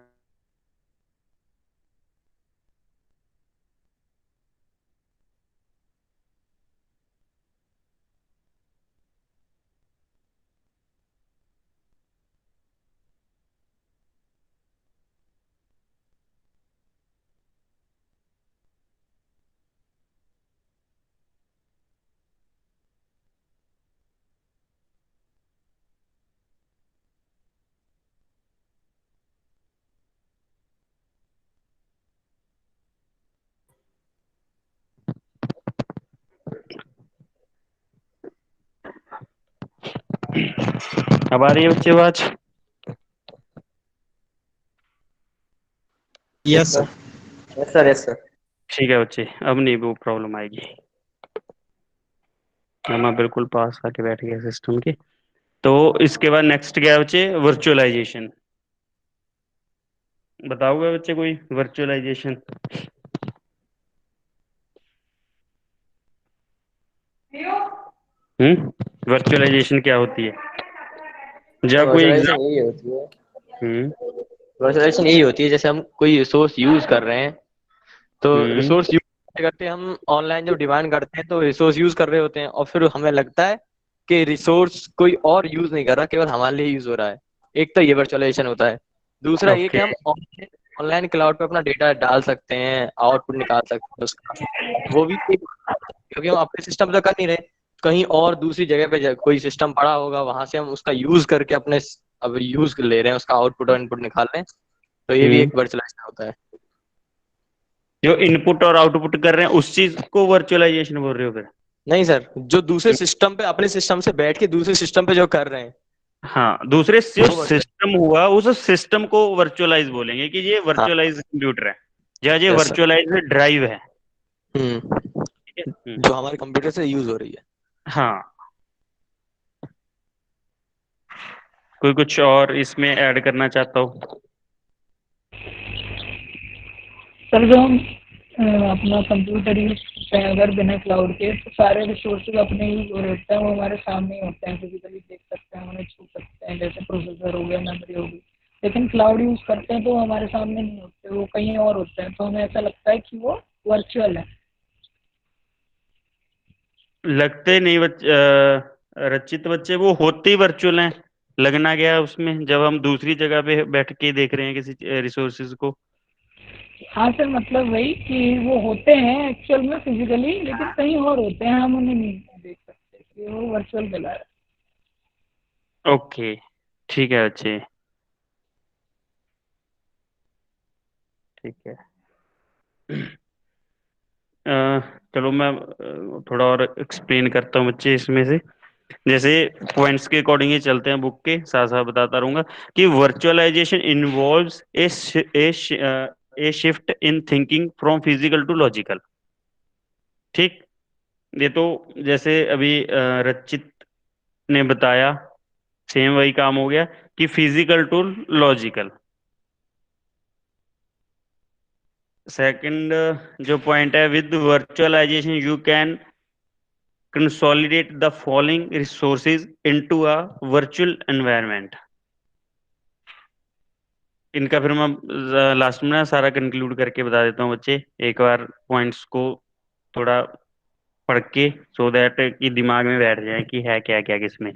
अब आ रही है बच्चे आवाज? Yes sir. Yes sir, yes sir. ठीक है बच्चे, अब नहीं वो प्रॉब्लम आएगी। हम बिल्कुल पास आके बैठ गए सिस्टम के। तो इसके बाद नेक्स्ट क्या है बच्चे? वर्चुअलाइजेशन। बताओगे बच्चे कोई वर्चुअलाइजेशन? वर्चुअलाइजेशन क्या होती है? तो या कोई वर्चुअलाइजेशन एग्जाम? यही होती है, हम्म। वर्चुअलाइजेशन यही होती है जैसे हम कोई रिसोर्स यूज कर रहे हैं, तो हम्म। रिसोर्स यूज करते करते हम ऑनलाइन जब डिमांड करते हैं तो रिसोर्स यूज कर रहे होते हैं, और फिर हमें लगता है कि रिसोर्स कोई और यूज नहीं कर रहा, केवल हमारे लिए यूज हो रहा है। एक तो ये वर्चुअलाइजेशन होता है। दूसरा ये कि ओके। हम ऑनलाइन ऑनलाइन क्लाउड पे अपना डेटा डाल सकते हैं, आउटपुट निकाल सकते हैं उसका। वो भी एक, क्योंकि हम अपने सिस्टम पे कर नहीं रहे, कहीं और दूसरी जगह पे कोई सिस्टम पड़ा होगा, वहां से हम उसका यूज करके अपने अब यूज ले रहे हैं, उसका आउटपुट और इनपुट निकाल रहे हैं। तो ये भी हम्म। एक वर्चुअलाइजेशन होता है। जो इनपुट और आउटपुट कर रहे हैं उस चीज को वर्चुअलाइजेशन बोल रहे हो फिर? नहीं सर, जो दूसरे सिस्टम पे अपने सिस्टम से बैठ के दूसरे सिस्टम पे जो कर रहे हैं हाँ, दूसरे जो वो वर्चुअल। सिस्टम हुआ उस सिस्टम को वर्चुअलाइज बोलेंगे कि ये हाँ। वर्चुअलाइज कंप्यूटर है, या ये यस सर। वर्चुअलाइज ड्राइव है। हम्म। ठीक है। जो हमारे कंप्यूटर से यूज हो रही है। हाँ। कोई कुछ और इसमें ऐड करना चाहता हो? सर जो हम अपना कंप्यूटर यूज करते हैं अगर बिना क्लाउड के, तो सारे रिसोर्सेज अपने यूज हो रहे होते हैं, वो हमारे सामने ही होते हैं, फिजिकली देख सकते हैं, उन्हें छू सकते हैं, जैसे प्रोसेसर हो गया, मेमोरी हो गई। लेकिन क्लाउड यूज करते हैं तो वो हमारे सामने नहीं होते, वो कहीं और होते हैं, तो हमें ऐसा लगता है कि वो वर्चुअल है। लगते नहीं रचित बच्चे, वो होते ही वर्चुअल हैं। लगना गया उसमें जब हम दूसरी जगह पे बैठ के देख रहे हैं किसी रिसोर्सेज को। हाँ सर, मतलब वही कि वो होते हैं एक्चुअल में फिजिकली, लेकिन कहीं और होते हैं, हम उन्हें नहीं देख सकते, कि वो वर्चुअल कहला रहा है। ओके। ठीक है बच्चे। ठीक है। अ, चलो मैं थोड़ा और एक्सप्लेन करता हूँ बच्चे इसमें से। जैसे पॉइंट्स के अकॉर्डिंग ही चलते हैं, बुक के साथ साथ बताता रहूंगा कि virtualization involves a shift in thinking from physical to logical. ठीक। ये तो जैसे अभी रचित ने बताया, सेम वही काम हो गया कि फिजिकल टू लॉजिकल। सेकंड जो पॉइंट है, with virtualization you can consolidate the following resources into a virtual environment. इनका फिर मैं लास्ट में ना सारा कंक्लूड करके बता देता हूँ बच्चे, एक बार पॉइंट्स को थोड़ा पढ़ के, सो दैट कि दिमाग में बैठ जाए कि है क्या क्या किसमें।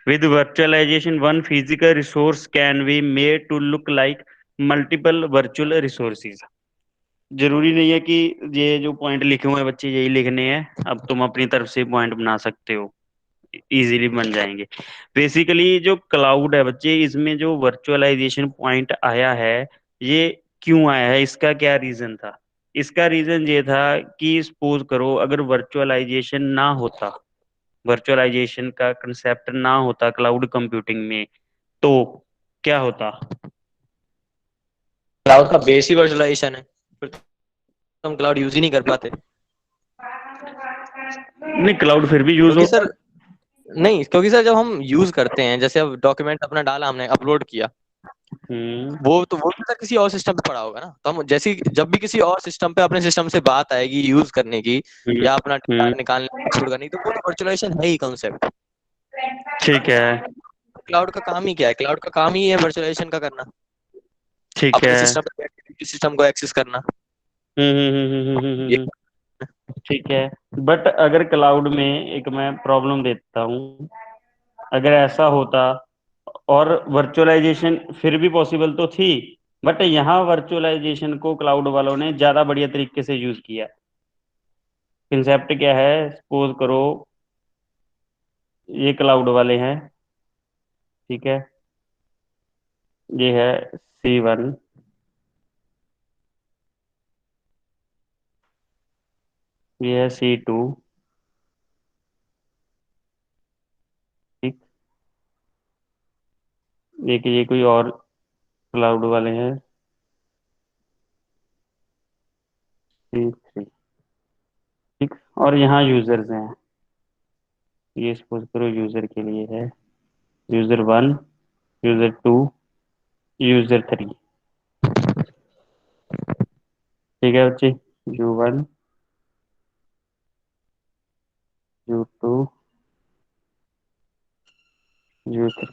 With virtualization one physical resource can be made to look like multiple virtual resources. जरूरी नहीं है कि ये जो पॉइंट लिखे हुए हैं बच्चे यही लिखने हैं, अब तुम अपनी तरफ से पॉइंट बना सकते हो, इजीली बन जाएंगे। बेसिकली जो क्लाउड है बच्चे, इसमें जो वर्चुअलाइजेशन पॉइंट आया है, ये क्यों आया है, इसका क्या रीजन था? इसका रीजन ये था कि सपोज करो अगर वर्चुअलाइजेशन ना होता, वर्चुअलाइजेशन का कंसेप्ट ना होता क्लाउड कंप्यूटिंग में, तो क्या होता? क्लाउड का बेस ही वर्चुअलाइजेशन है, फिर तो हम क्लाउड यूज ही नहीं कर पाते। नहीं, क्लाउड फिर भी यूज क्योंकि होता। सर, नहीं क्योंकि सर जब हम यूज करते हैं, जैसे अब डॉक्यूमेंट अपना डाला, हमने अपलोड किया, हम्म। वो भी सर किसी और सिस्टम पे पड़ा होगा ना, तो हम जैसे जब भी किसी और सिस्टम पे अपने सिस्टम से बात आएगी यूज करने की, हम्म। या अपना डेटा हम्म। निकालने एक्सपोर्ट करने की, तो वो तो वर्चुअलाइजेशन है ही कॉन्सेप्ट। ठीक है। क्लाउड का काम ही क्या है? क्लाउड का काम ही है वर्चुअलाइजेशन का करना, ठीक है। अपने सिस्टम पे बैठ के दूसरे सिस्टम को एक्सेस करना। ये ठीक है। बट अगर क्लाउड में एक मैं प्रॉब्लम देता हूँ, अगर ऐसा होता और वर्चुअलाइजेशन फिर भी पॉसिबल तो थी, बट यहाँ वर्चुअलाइजेशन को क्लाउड वालों ने ज्यादा बढ़िया तरीके से यूज किया। कंसेप्ट क्या है, सपोज करो ये क्लाउड वाले हैं, ठीक है, ये है C1, ये है C2, ठीक, एक ये कोई और क्लाउड वाले हैं, C3, ठीक। और यहाँ यूजर्स हैं, ये सपोज करो यूजर के लिए है, यूजर 1, यूजर 2, यूजर 3, ठीक है बच्चे। U1, U2, U3,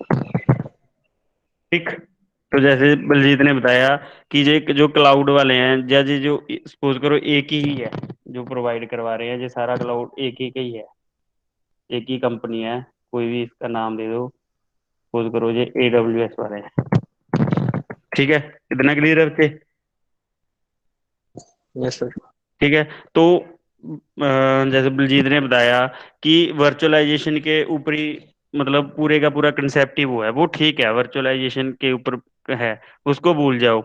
ठीक। तो जैसे बलजीत ने बताया कि ये जो क्लाउड वाले हैं, जैसे जो सपोज करो एक ही है जो प्रोवाइड करवा रहे हैं, ये सारा क्लाउड एक ही का ही है, एक ही कंपनी है, कोई भी इसका नाम दे दो, सपोज करो ये AWS वाले हैं, ठीक है। इतना क्लियर है बच्चे? Yes sir. ठीक है। तो जैसे बलजीत ने बताया कि वर्चुअलाइजेशन के ऊपरी मतलब पूरे का पूरा कंसेप्ट ही वो है, वो ठीक है, वर्चुअलाइजेशन के ऊपर है, उसको भूल जाओ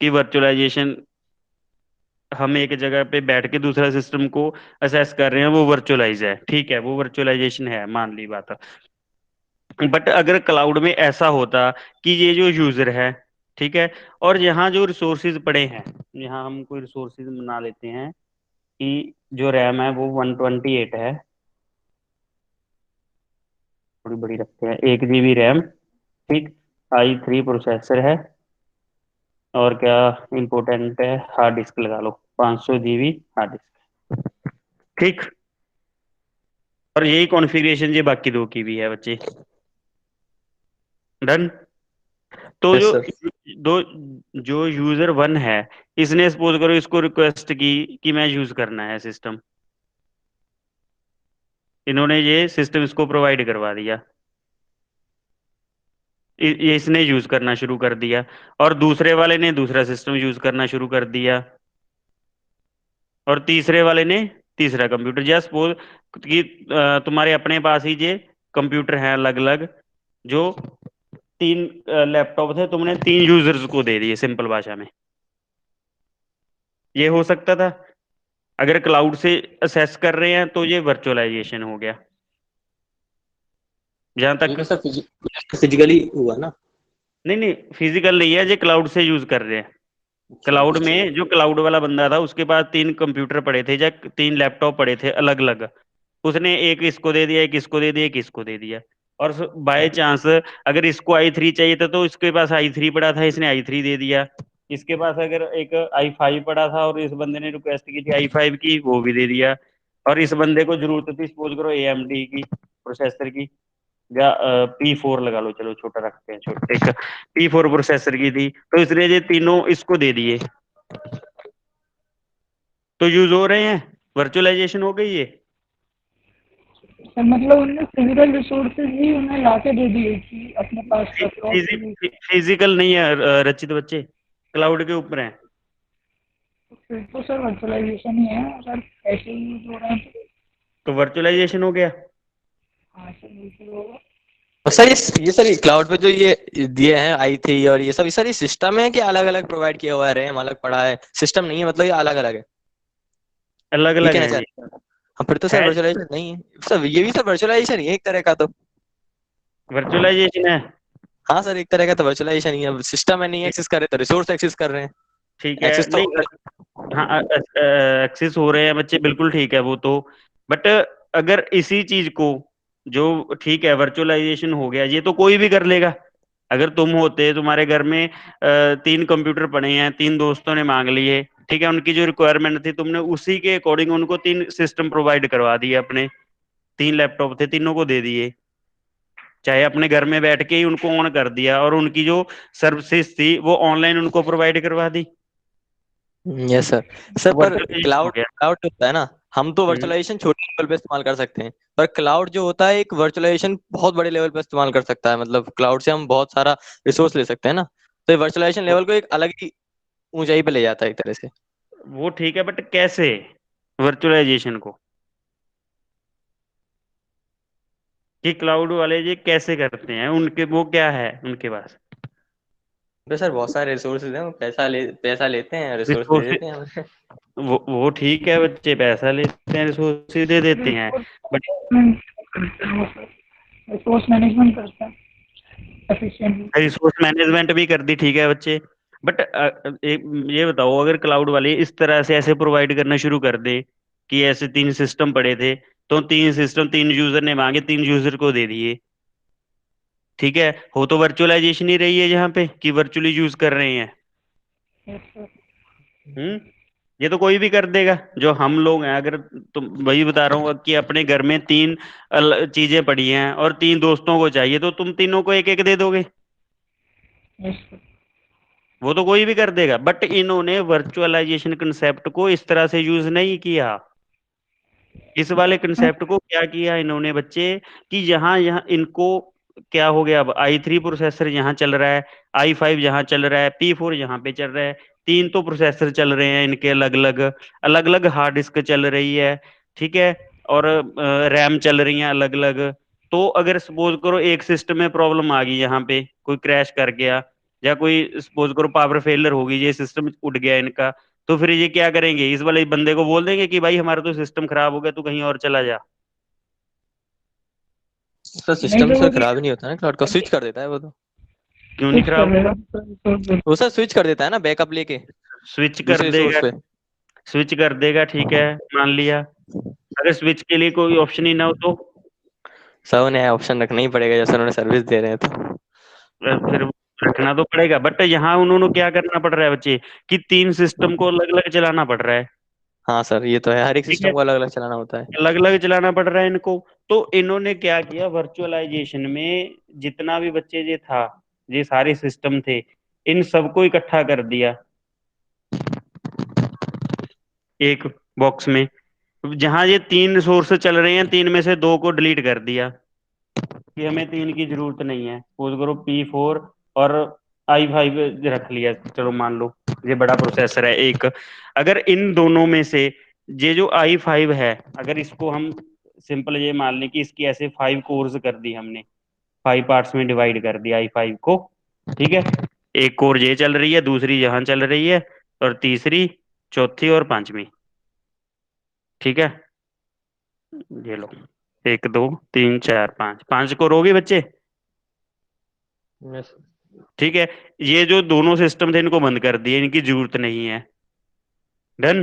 कि वर्चुअलाइजेशन हम एक जगह पे बैठ के दूसरा सिस्टम को असेस कर रहे हैं, वो वर्चुअलाइज है, ठीक है, वो वर्चुअलाइजेशन है, मान ली बात। बट अगर क्लाउड में ऐसा होता कि ये जो यूजर है, ठीक है, और यहाँ जो रिसोर्सेज पड़े हैं, यहाँ हम कोई रिसोर्सेज बना लेते हैं कि जो रैम है वो 128 है, थोड़ी बड़ी रखते हैं, 1 GB रैम, ठीक, i3 प्रोसेसर है, और क्या इम्पोर्टेंट है, हार्ड डिस्क लगा लो, 500 GB हार्ड डिस्क, ठीक। और यही कॉन्फ़िगरेशन ये बाकी दो की भी है बच्चे, डन। तो यस जो सर। दो जो यूजर 1 है, इसने सपोज करो इसको रिक्वेस्ट की कि मैं यूज करना है सिस्टम, इन्होंने ये सिस्टम इसको प्रोवाइड करवा दिया, ये इसने यूज करना शुरू कर दिया, और दूसरे वाले ने दूसरा सिस्टम यूज करना शुरू कर दिया, और तीसरे वाले ने तीसरा कंप्यूटर, जस्ट सपोज कि तुम्हारे अपने पास ही ये कंप्यूटर हैं अलग अलग, जो 3 लैपटॉप थे, तुमने 3 यूजर्स को दे दिए, सिंपल भाषा में ये हो सकता था। अगर क्लाउड से असेस कर रहे हैं तो ये वर्चुअलाइजेशन हो गया, जहां ये तक। तो सर फिजिकली हुआ ना। नहीं नहीं, फिजिकल नहीं है, ये क्लाउड से यूज कर रहे हैं। अच्छा क्लाउड अच्छा। में जो क्लाउड वाला बंदा था उसके पास 3 कंप्यूटर पड़े थे या 3 लैपटॉप पड़े थे अलग अलग, उसने एक इसको दे दिया, एक इसको दे दिया, एक इसको दे दिया, और बाय चांस अगर इसको i3 चाहिए था तो इसके पास i3 पड़ा था, इसने i3 दे दिया, इसके पास अगर एक i5 पड़ा था और इस बंदे ने रिक्वेस्ट की थी i5 की, वो भी दे दिया, और इस बंदे को जरूरत थी सपोज करो AMD की प्रोसेसर की, या P4 लगा लो, चलो छोटा रखते हैं, छोटा एक P4 प्रोसेसर की थी, तो इसने ये तीनों इसको दे दिए, तो यूज हो रहे हैं, वर्चुअलाइजेशन हो गई ये। सर मतलब उनने फिजिकल रिसोर्सेज ही उन्हें लाके दे दिए कि अपने पास रखो। फिजिकल नहीं है रचित बच्चे, क्लाउड के ऊपर है। फिर तो सर वर्चुअलाइजेशन ही है, अगर ऐसे ही यूज हो रहे हैं तो वर्चुअलाइजेशन हो गया। हाँ सर बिल्कुल होगा। और सर ये सर क्लाउड पे जो ये दिए हैं i3 और ये सब, सर ये सिस्टम है कि अलग अलग प्रोवाइड किया हुआ है, रैम अलग पड़ा है, सिस्टम नहीं है, मतलब ये अलग अलग है, अलग ये अलग कहना है चाह जी। रहे हैं? हाँ फिर तो सर है, वर्चुअलाइजेशन नहीं है सर, ये भी सर वर्चुअलाइजेशन ही है एक तरह का तो। वर्चुअलाइजेशन है, हाँ सर एक तरह का तो वर्चुअलाइजेशन ही है, सिस्टम है नहीं एक्सेस कर रहे तो रिसोर्स एक्सेस कर रहे हैं, ठीक है, एक्सेस तो नहीं, होगा। हाँ, एक्सेस हो रहे हैं बच्चे, बिल्कुल ठीक है वो तो, बट अगर इसी चीज को जो ठीक है वर्चुअलाइजेशन हो गया, ये तो कोई भी कर लेगा। अगर तुम होते, तुम्हारे घर में 3 कंप्यूटर पड़े हैं, 3 दोस्तों ने मांग लिए, ठीक है, उनकी जो रिक्वायरमेंट थी तुमने उसी के अकॉर्डिंग उनको 3 सिस्टम प्रोवाइड करवा दिए, अपने 3 लैपटॉप थे, तीनों को दे दिए, चाहे अपने घर में बैठ के ही उनको ऑन कर दिया, और उनकी जो सर्विसेज थी वो ऑनलाइन उनको प्रोवाइड करवा दी, यस सर। सर तो पर वर्चुअलाइजेशन हो क्लाउड गया। क्लाउड जो होता है ना, हम तो हम्म, वर्चुअलाइजेशन छोटे लेवल पे इस्तेमाल कर सकते हैं, पर क्लाउड जो होता है एक वर्चुअलाइजेशन बहुत बड़े लेवल पे इस्तेमाल कर सकता है, मतलब क्लाउड से हम बहुत सारा रिसोर्स ले सकते हैं ना, तो ये वर्चुअलाइजेशन लेवल को एक अलग ही ऊंचाई पे ले जाता है एक तरह से। वो ठीक है, बट कैसे वर्चुअलाइजेशन को, कि क्लाउड वाले ये कैसे करते हैं, उनके वो क्या है उनके पास तो सर बहुत सारे रिसोर्सेज हैं, वो पैसा लेते हैं, रिसोर्स दे रिसोर्स, देते हैं हमें। वो ठीक है बच्चे, पैसा लेते हैं, रिसोर्सेज दे देते हैं, बट रिसोर्स मैनेजमेंट करते हैं। एफिशिएंटली। रिसोर्स मैनेजमेंट भी कर दी, ठीक है बच्चे। बट ये बताओ, अगर क्लाउड वाले इस तरह से ऐसे प्रोवाइड करना शुरू कर दे कि ऐसे 3 सिस्टम पड़े थे, तो 3 सिस्टम 3 यूजर ने मांगे, 3 यूजर को दे दिए, ठीक है, हो तो वर्चुअलाइजेशन ही रही है यहाँ पे कि वर्चुअली यूज कर रहे हैं। Yes sir. हम्म। ये तो कोई भी कर देगा, जो हम लोग हैं, अगर तुम, वही बता रहा हूँ कि अपने घर में 3 चीजें पड़ी हैं और 3 दोस्तों को चाहिए, तो तुम तीनों को एक एक दे दोगे? Yes sir. वो तो कोई भी कर देगा, बट इन्होंने वर्चुअलाइजेशन कंसेप्ट को इस तरह से यूज नहीं किया। इस वाले कंसेप्ट को क्या किया इन्होंने बच्चे, कि यहाँ यहाँ इनको क्या हो गया, अब i3 प्रोसेसर यहाँ चल रहा है, i5 यहाँ चल रहा है, P4 यहाँ पे चल रहा है, 3 तो प्रोसेसर चल रहे हैं इनके अलग अलग, अलग अलग हार्ड डिस्क चल रही है, ठीक है, और रैम चल रही है अलग अलग। तो अगर सपोज करो एक सिस्टम में प्रॉब्लम आ गई, यहाँ पे कोई क्रैश कर गया, या कोई सपोज करो पावर फेलियर हो गई, ये सिस्टम उठ गया इनका, तो फिर ये क्या करेंगे, इस वाले बंदे को बोल देंगे कि भाई हमारा तो सिस्टम खराब हो गया, तू कहीं और चला जा? सर नहीं सिस्टम तो सर वो खराब ही नहीं होता ना, क्लाउड का स्विच कर देता है वो तो। क्यों नहीं स्विच कर खराब देगा होगा? सर। वो सर स्विच कर देता है ना बैकअप लेके स्विच कर दूसरे सोर्स देगा, पे। स्विच कर देगा, ठीक है, मान लिया। अगर स्विच के लिए कोई ऑप्शन ही ना हो तो सर उन्हें ऑप्शन रखना ही पड़ेगा जैसे उन्होंने सर्विस दे रहे हैं तो। फिर रखना तो पड़ेगा, बट यहाँ उन्होंने क्या करना पड़ रहा है बच्चे, कि 3 सिस्टम को अलग अलग चलाना पड़ रहा है, हाँ सर ये तो है, हर एक ठीक है, सिस्टम को अलग अलग चलाना होता है। अलग अलग चलाना पड़ रहा है इनको। तो इन्होंने क्या किया, वर्चुअलाइजेशन में जितना भी बच्चे ये था, ये सारे सिस्टम थे, इन सबको इकट्ठा कर दिया एक बॉक्स में। जहां ये 3 सोर्स चल रहे हैं, 3 में से 2 को डिलीट कर दिया कि हमें 3 की जरूरत नहीं है, सपोज करो P4 और i5 रख लिया, चलो मान लो ये बड़ा प्रोसेसर है एक। अगर इन दोनों में से ये जो i5 है, अगर इसको हम सिंपल ये मान लें कि इसकी ऐसे 5 कोर्स कर दी हमने, 5 पार्ट्स में डिवाइड कर दिया i5 को, ठीक है, एक कोर ये चल रही है, दूसरी यहाँ चल रही है, और तीसरी, चौथी और पांचवी, ठीक है, ये लो, 1 2 3 4 5, 5 कोर हो गए बच्चे, यस ठीक है। ये जो दोनों सिस्टम थे इनको बंद कर दिए, इनकी जरूरत नहीं है, डन।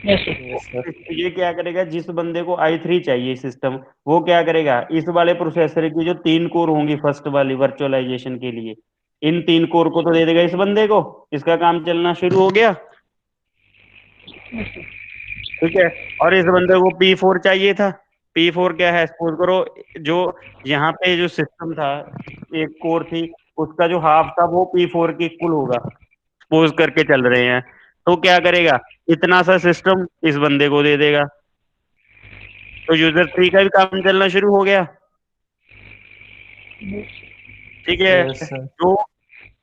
Yes sir. सर। ये क्या करेगा, जिस बंदे को i3 चाहिए सिस्टम, वो क्या करेगा, इस वाले प्रोसेसर की जो 3 कोर होंगी फर्स्ट वाली वर्चुअलाइजेशन के लिए, इन 3 कोर को तो दे देगा इस बंदे को, इसका काम चलना शुरू हो गया, ठीक है। और इस बंदे को P4 चाहिए था, P4 क्या है, सपोज करो जो यहाँ पे जो सिस्टम था, एक कोर थी, उसका जो हाफ था वो P4 की इक्वल होगा, सपोज करके चल रहे हैं, तो क्या करेगा, इतना सा सिस्टम इस बंदे को दे देगा, तो यूजर 3 का भी काम चलना शुरू हो गया, ठीक है। Yes sir. तो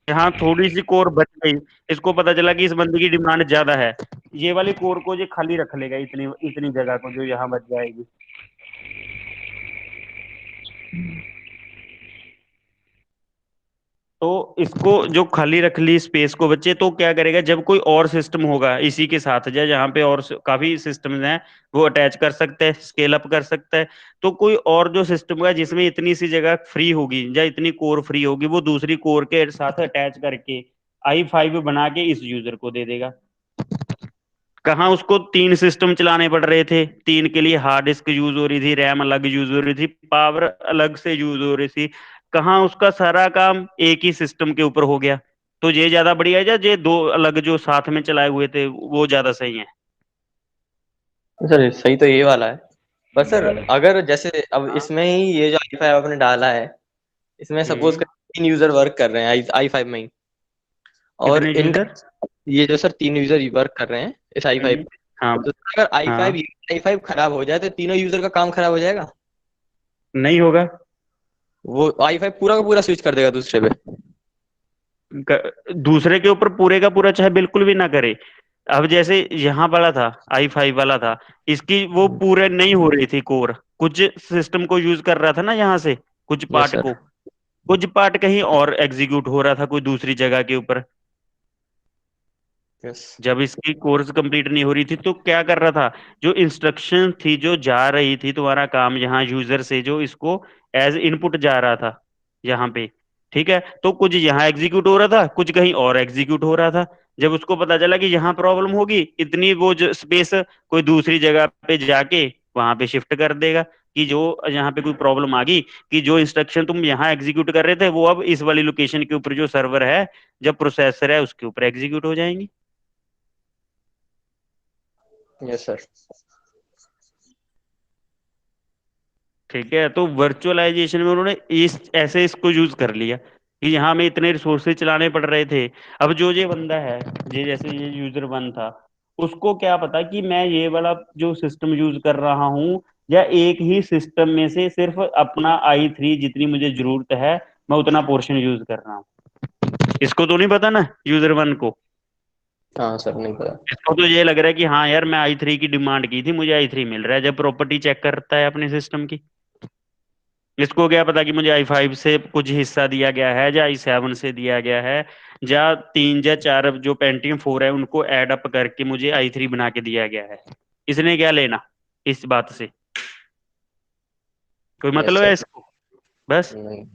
यहाँ थोड़ी सी कोर बच गई, इसको पता चला कि इस बंदे की डिमांड ज्यादा है, ये वाली कोर को ये खाली रख लेगा, इतनी इतनी जगह को जो यहाँ बच जाएगी, तो इसको जो खाली रख ली स्पेस को बच्चे, तो क्या करेगा, जब कोई और सिस्टम होगा इसी के साथ, जहाँ पे और काफी सिस्टम्स हैं, वो अटैच कर सकता है, स्केल अप कर सकता है, तो कोई और जो सिस्टम होगा जिसमें इतनी सी जगह फ्री होगी या इतनी कोर फ्री होगी, वो दूसरी कोर के साथ अटैच करके i5 बना के इस यूजर को दे देगा। कहाँ उसको 3 सिस्टम चलाने पड़ रहे थे, 3 के लिए हार्ड डिस्क यूज हो रही थी, रैम अलग यूज हो रही थी, पावर अलग से यूज हो रही थी, कहाँ उसका सारा काम एक ही सिस्टम के ऊपर हो गया। तो ये ज्यादा बढ़िया है, या ये 2 अलग जो साथ में चलाए हुए थे वो ज्यादा सही है? सर सही तो ये वाला है, बस ये सर वाला। अगर जैसे अब हाँ। इसमें ही ये जो i5 आपने डाला है, इसमें सपोज हम्म। कर 3 यूजर वर्क कर रहे हैं i5 में ही, और कितने इनका यूजर? ये जो सर 3 यूजर वर्क कर रहे हैं इस i5 पे, हाँ। तो सर अगर हाँ, i5 खराब हो जाए तो तीनों यूजर का काम खराब हो जाएगा। नहीं होगा। वो i5 पूरा का पूरा स्विच कर देगा दूसरे पे। दूसरे के ऊपर पूरे का पूरा चाहे बिल्कुल भी ना करे, अब जैसे यहाँ वाला था, i5 वाला था, इसकी वो पूरे नहीं हो रही थी कोर, कुछ सिस्टम को यूज कर रहा था ना यहाँ से, कुछ यस पार्ट सर। को, कुछ पार्ट कहीं और एग्जीक्यूट हो रहा था कोई दूसरी जगह के ऊपर। यस जब इसकी कोर्स कंप्लीट नहीं हो रही थी, तो क्या कर रहा था, जो इंस्ट्रक्शन थी जो जा रही थी, तुम्हारा काम यहाँ यूजर से जो इसको एज इनपुट जा रहा था यहाँ पे। ठीक है, तो कुछ यहाँ एग्जीक्यूट हो रहा था, कुछ कहीं और एग्जीक्यूट हो रहा था। जब उसको पता चला कि यहाँ प्रॉब्लम होगी, इतनी वो जो स्पेस कोई दूसरी जगह पे जाके वहां पे शिफ्ट कर देगा, कि जो यहाँ पे कोई प्रॉब्लम आ गई, कि जो इंस्ट्रक्शन तुम यहाँ एग्जीक्यूट कर रहे थे वो अब इस वाली लोकेशन के ऊपर जो सर्वर है, जब प्रोसेसर है उसके ऊपर एग्जीक्यूट हो जाएंगी। Yes sir. ठीक है, तो वर्चुअलाइजेशन में उन्होंने इस ऐसे इसको यूज कर लिया कि यहाँ हमें इतने रिसोर्सेज चलाने पड़ रहे थे। अब जो ये बंदा है, ये जैसे ये यूजर वन था, उसको क्या पता कि मैं ये वाला जो सिस्टम यूज कर रहा हूँ, या एक ही सिस्टम में से सिर्फ अपना i3 जितनी मुझे जरूरत है मैं उतना पोर्शन यूज कर रहा हूँ। इसको तो नहीं पता ना यूजर वन को। हाँ सर, नहीं पता। इसको तो ये लग रहा है कि हाँ यार मैं i3 की डिमांड की थी, मुझे i3 मिल रहा है, जब प्रॉपर्टी चेक करता है अपने सिस्टम की। इसको क्या पता कि मुझे i5 से कुछ हिस्सा दिया गया है, या i7 से दिया गया है, या 3 या 4 जो पेंटियम 4 है उनको ऐड अप करके मुझे i3 बना के दिया गया है। इसने क्या लेना इस बात से? कोई यस मतलब है सर। इसको? बस नहीं।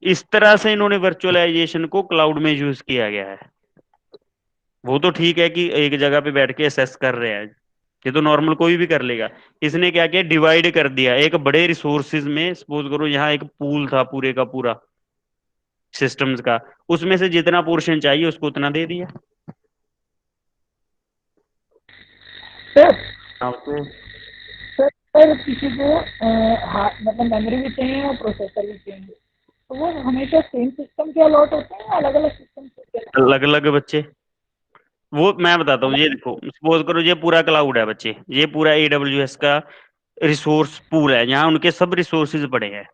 इस तरह से इन्होंने वर्चुअलाइजेशन को क्लाउड में यूज किया गया है। वो तो ठीक है कि एक जगह पे बैठ के असेस कर रहे हैं, ये तो नॉर्मल कोई भी कर लेगा। इसने क्या किया, डिवाइड कर दिया एक बड़े रिसोर्सेज में। सपोज करो यहाँ एक पूल था पूरे का पूरा सिस्टम्स का, उसमें से जितना पोर्शन चाहिए उसको उतना दे दिया। सर अब तो सर किसी को मतलब मेमोरी भी चाहिए और प्रोसेसर भी चाहिए, तो वो हमेशा सेम सिस्टम के अलॉट होते हैं या अलग अलग सिस्टम से? अलग अलग बच्चे, वो मैं बताता हूँ। ये अलग। देखो सपोज करो ये पूरा क्लाउड है बच्चे, ये पूरा AWS का रिसोर्स पूल है, यहाँ उनके सब रिसोर्सेज पड़े हैं।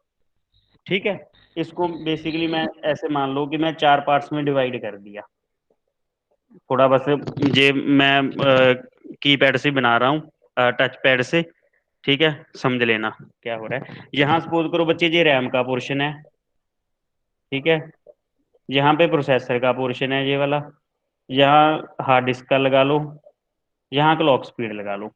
ठीक है, इसको बेसिकली मैं ऐसे मान लो कि मैं 4 पार्ट्स में डिवाइड कर दिया। थोड़ा बस ये मैं कीपैड से बना रहा हूँ, टच पैड से। ठीक है, समझ लेना क्या हो रहा है। यहाँ सपोज करो बच्चे ये रैम का पोर्शन है। ठीक है, यहाँ पे प्रोसेसर का पोर्शन है ये वाला, यहाँ हार्ड डिस्क का लगा लो, यहाँ क्लॉक स्पीड लगा लो,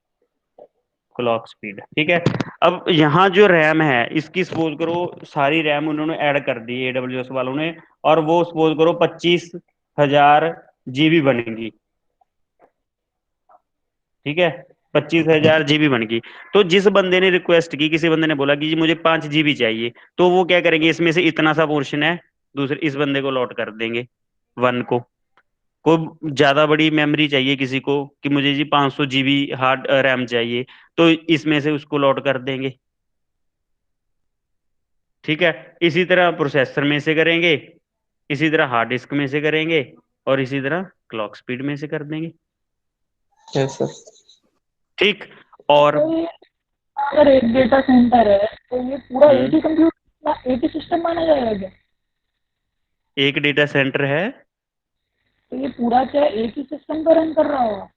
क्लॉक स्पीड। ठीक है, अब यहाँ जो रैम है इसकी सपोज करो सारी रैम उन्होंने ऐड कर दी AWS वालों ने, और वो सपोज करो 25,000 GB बनेगी। ठीक है, 25,000 GB बन गई। तो जिस बंदे ने रिक्वेस्ट की, किसी बंदे ने बोला कि जी मुझे 5 GB चाहिए, तो वो क्या करेंगे, इसमें से इतना सा पोर्शन है दूसरे इस बंदे को लॉट कर देंगे, वन को ज्यादा बड़ी मेमोरी चाहिए किसी को कि मुझे जी 500 GB हार्ड रैम चाहिए, तो इसमें से उसको लॉट कर देंगे। ठीक है, इसी तरह प्रोसेसर में से करेंगे, इसी तरह हार्ड डिस्क में से करेंगे, और इसी तरह क्लॉक स्पीड में से कर देंगे। Yes sir. ठीक, और तो ये अगर एक डेटा सेंटर है तो ये पूरा एक हम्म, ही कंप्यूटर एक ही सिस्टम माना जाएगा क्या? एक डेटा सेंटर है। तो ये पूरा क्या एक ही सिस्टम पर रन कर रहा होगा?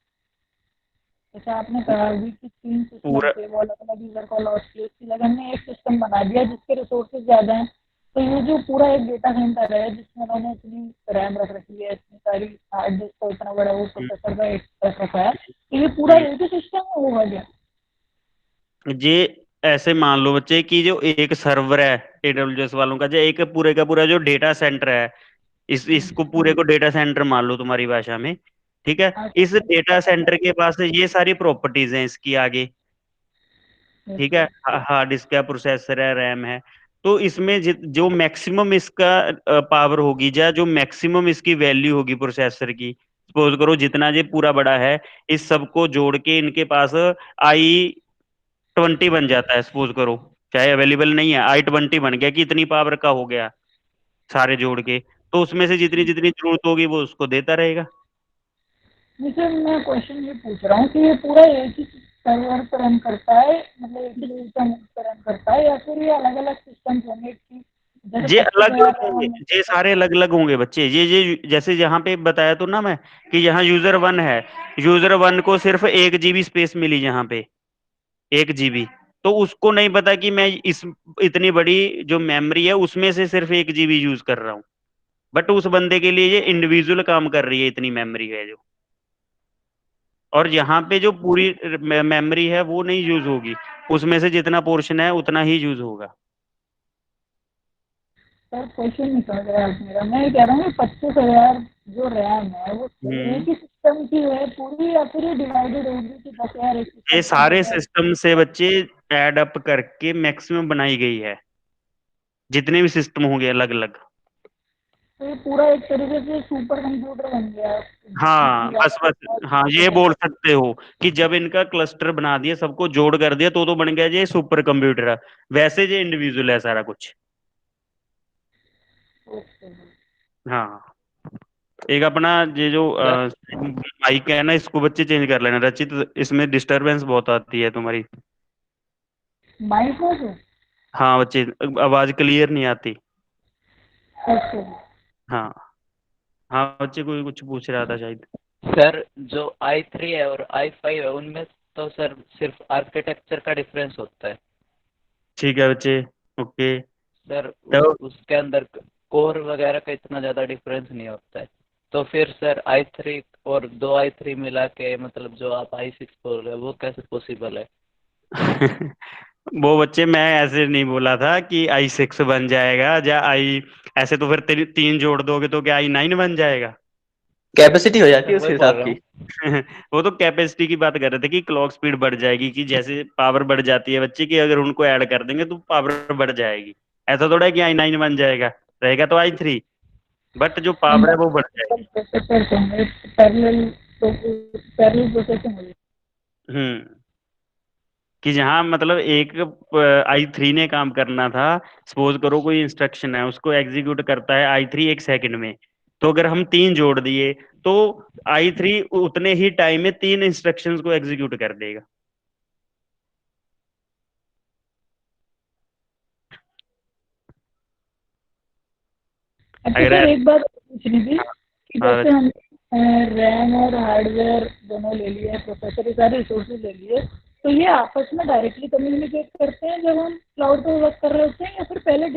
जैसे आपने कहा अभी कि 3 सिस्टम पूरा थे, वो अलग अलग यूजर को अलॉट किए, उसकी जगह में एक सिस्टम बना दिया जिसके रिसोर्सेज ज्यादा हैं। तो ये जो पूरा एक डेटा सेंटर है जिसमें उन्होंने इतनी रैम रख रखी है, इतनी सारी हार्ड डिस्क को इतना बड़ा वो प्रोसेसर का एक रख रखा है, तो ये पूरा हम्म, एक ही सिस्टम होगा क्या? ये ऐसे मान लो बच्चे कि जो एक सर्वर है AWS वालों का, जो एक पूरे का पूरा जो डेटा सेंटर है, इसको पूरे को डेटा सेंटर मान लो तुम्हारी भाषा में। ठीक है, इस डेटा सेंटर के पास ये सारी प्रॉपर्टीज हैं इसकी आगे। ठीक है, हार्ड डिस्क है, प्रोसेसर है, रैम है। तो इसमें जो मैक्सिमम इसका पावर होगी, या जो मैक्सिमम इसकी वैल्यू होगी प्रोसेसर की, सपोज करो जितना ये पूरा बड़ा है, इस सबको जोड़ के इनके पास i20 बन जाता है। सपोज करो चाहे अवेलेबल नहीं है, i20 बन गया कि इतनी पावर का हो गया सारे जोड़ के, तो उसमें से जितनी जितनी जरूरत होगी वो उसको देता रहेगा। जैसे मैं क्वेश्चन ये पूछ रहा हूँ कि ये पूरा एक ही सर्वर पर रन करता है, मतलब एक ही सिस्टम पर रन करता है, या फिर ये अलग अलग सिस्टम होंगे कि जैसे ये पच्चीस अलग हजार अलग होंगे, RAM ये सारे अलग अलग होंगे बच्चे। ये जैसे यहाँ पे बताया तो ना मैं कि यहाँ यूजर वन है, यूजर वन को सिर्फ 1 GB स्पेस मिली यहाँ पे, 1 GB। तो उसको नहीं पता कि मैं इस इतनी बड़ी जो मेमोरी है उसमें से सिर्फ 1 GB यूज कर रहा हूँ, बट उस बंदे के लिए ये इंडिविजुअल काम कर रही है, इतनी मेमोरी है जो। और यहाँ पे जो पूरी मेमोरी है वो नहीं यूज होगी, उसमें से जितना पोर्शन है उतना ही यूज होगा। सर क्वेश्चन नहीं समझ रहा है मेरा। मैं ये कह रहा हूँ 25,000 जो रैम है वो एक ही सिस्टम की है पूरी, या फिर ये डिवाइडेड होगी कि 10,000 एक ये सिस्टम सारे की है? सिस्टम से बच्चे ऐड अप करके मैक्सिमम बनाई गई है, जितने भी सिस्टम होंगे अलग अलग। तो ये पूरा एक तरीके से सुपर कंप्यूटर बन गया हाँ जितनी बस ज्यादा बस, हाँ ये बोल सकते हो कि जब इनका क्लस्टर बना दिया, सबको जोड़ कर दिया, तो बन गया ये सुपर कंप्यूटर। वैसे ये इंडिविजुअल है सारा कुछ। ओके। हाँ, एक अपना ये जो सर माइक है ना, इसको बच्चे चेंज कर लेना रचित, इसमें डिस्टरबेंस बहुत आती है तुम्हारी। माइक में से? हाँ बच्चे, आवाज क्लियर नहीं आती। ओके। हाँ हाँ बच्चे, कोई कुछ पूछ रहा था शायद। सर जो i3 है और i5 है उनमें तो सर सिर्फ आर्किटेक्चर का डिफरेंस होता है ठीक है बच्चे, ओके। सर। तो उसके अंदर कोर वगैरह का इतना ज़्यादा डिफरेंस नहीं होता है। तो फिर सर i3 और दो i3 मिला के मतलब जो आप i6 बोल रहे हो वो कैसे पॉसिबल है? वो बच्चे, मैं ऐसे नहीं बोला था कि i6 बन जाएगा या आई, ऐसे तो फिर तीन जोड़ दोगे तो क्या i9 बन जाएगा? कैपेसिटी हो जाती सर है उस वही बोल हिसाब रहा की। हूँ। वो तो कैपेसिटी की बात कर रहे थे कि क्लॉक स्पीड बढ़ जाएगी, कि जैसे पावर बढ़ जाती है बच्चे की, अगर उनको ऐड कर देंगे तो पावर बढ़ जाएगी। ऐसा थोड़ा है कि i9 बन जाएगा, रहेगा तो i3, बट जो पावर है वो बढ़ जाएगी। प्रोसेसर होंगे पैरेलल, तो पैरेलल प्रोसेसिंग होगी। हम्म, कि जहाँ मतलब एक i3 ने काम करना था, सपोज करो कोई इंस्ट्रक्शन है, उसको एग्जीक्यूट करता है i3 एक सेकंड में, तो अगर हम तीन जोड़ दिए तो i3 उतने ही टाइम में तीन इंस्ट्रक्शंस को एग्जीक्यूट कर देगा। अच्छा अगर सर एक बात पूछनी थी कि हाँ जैसे हम रैम और हार्डवेयर दोनों ले लिए, प्रोसेसर के सारे रिसोर्सेज ले लिए, तो ये आपस में डायरेक्टली कम्युनिकेट करते हैं जब हम क्लाउड पर वर्क कर रहे होते हैं, या फिर पहले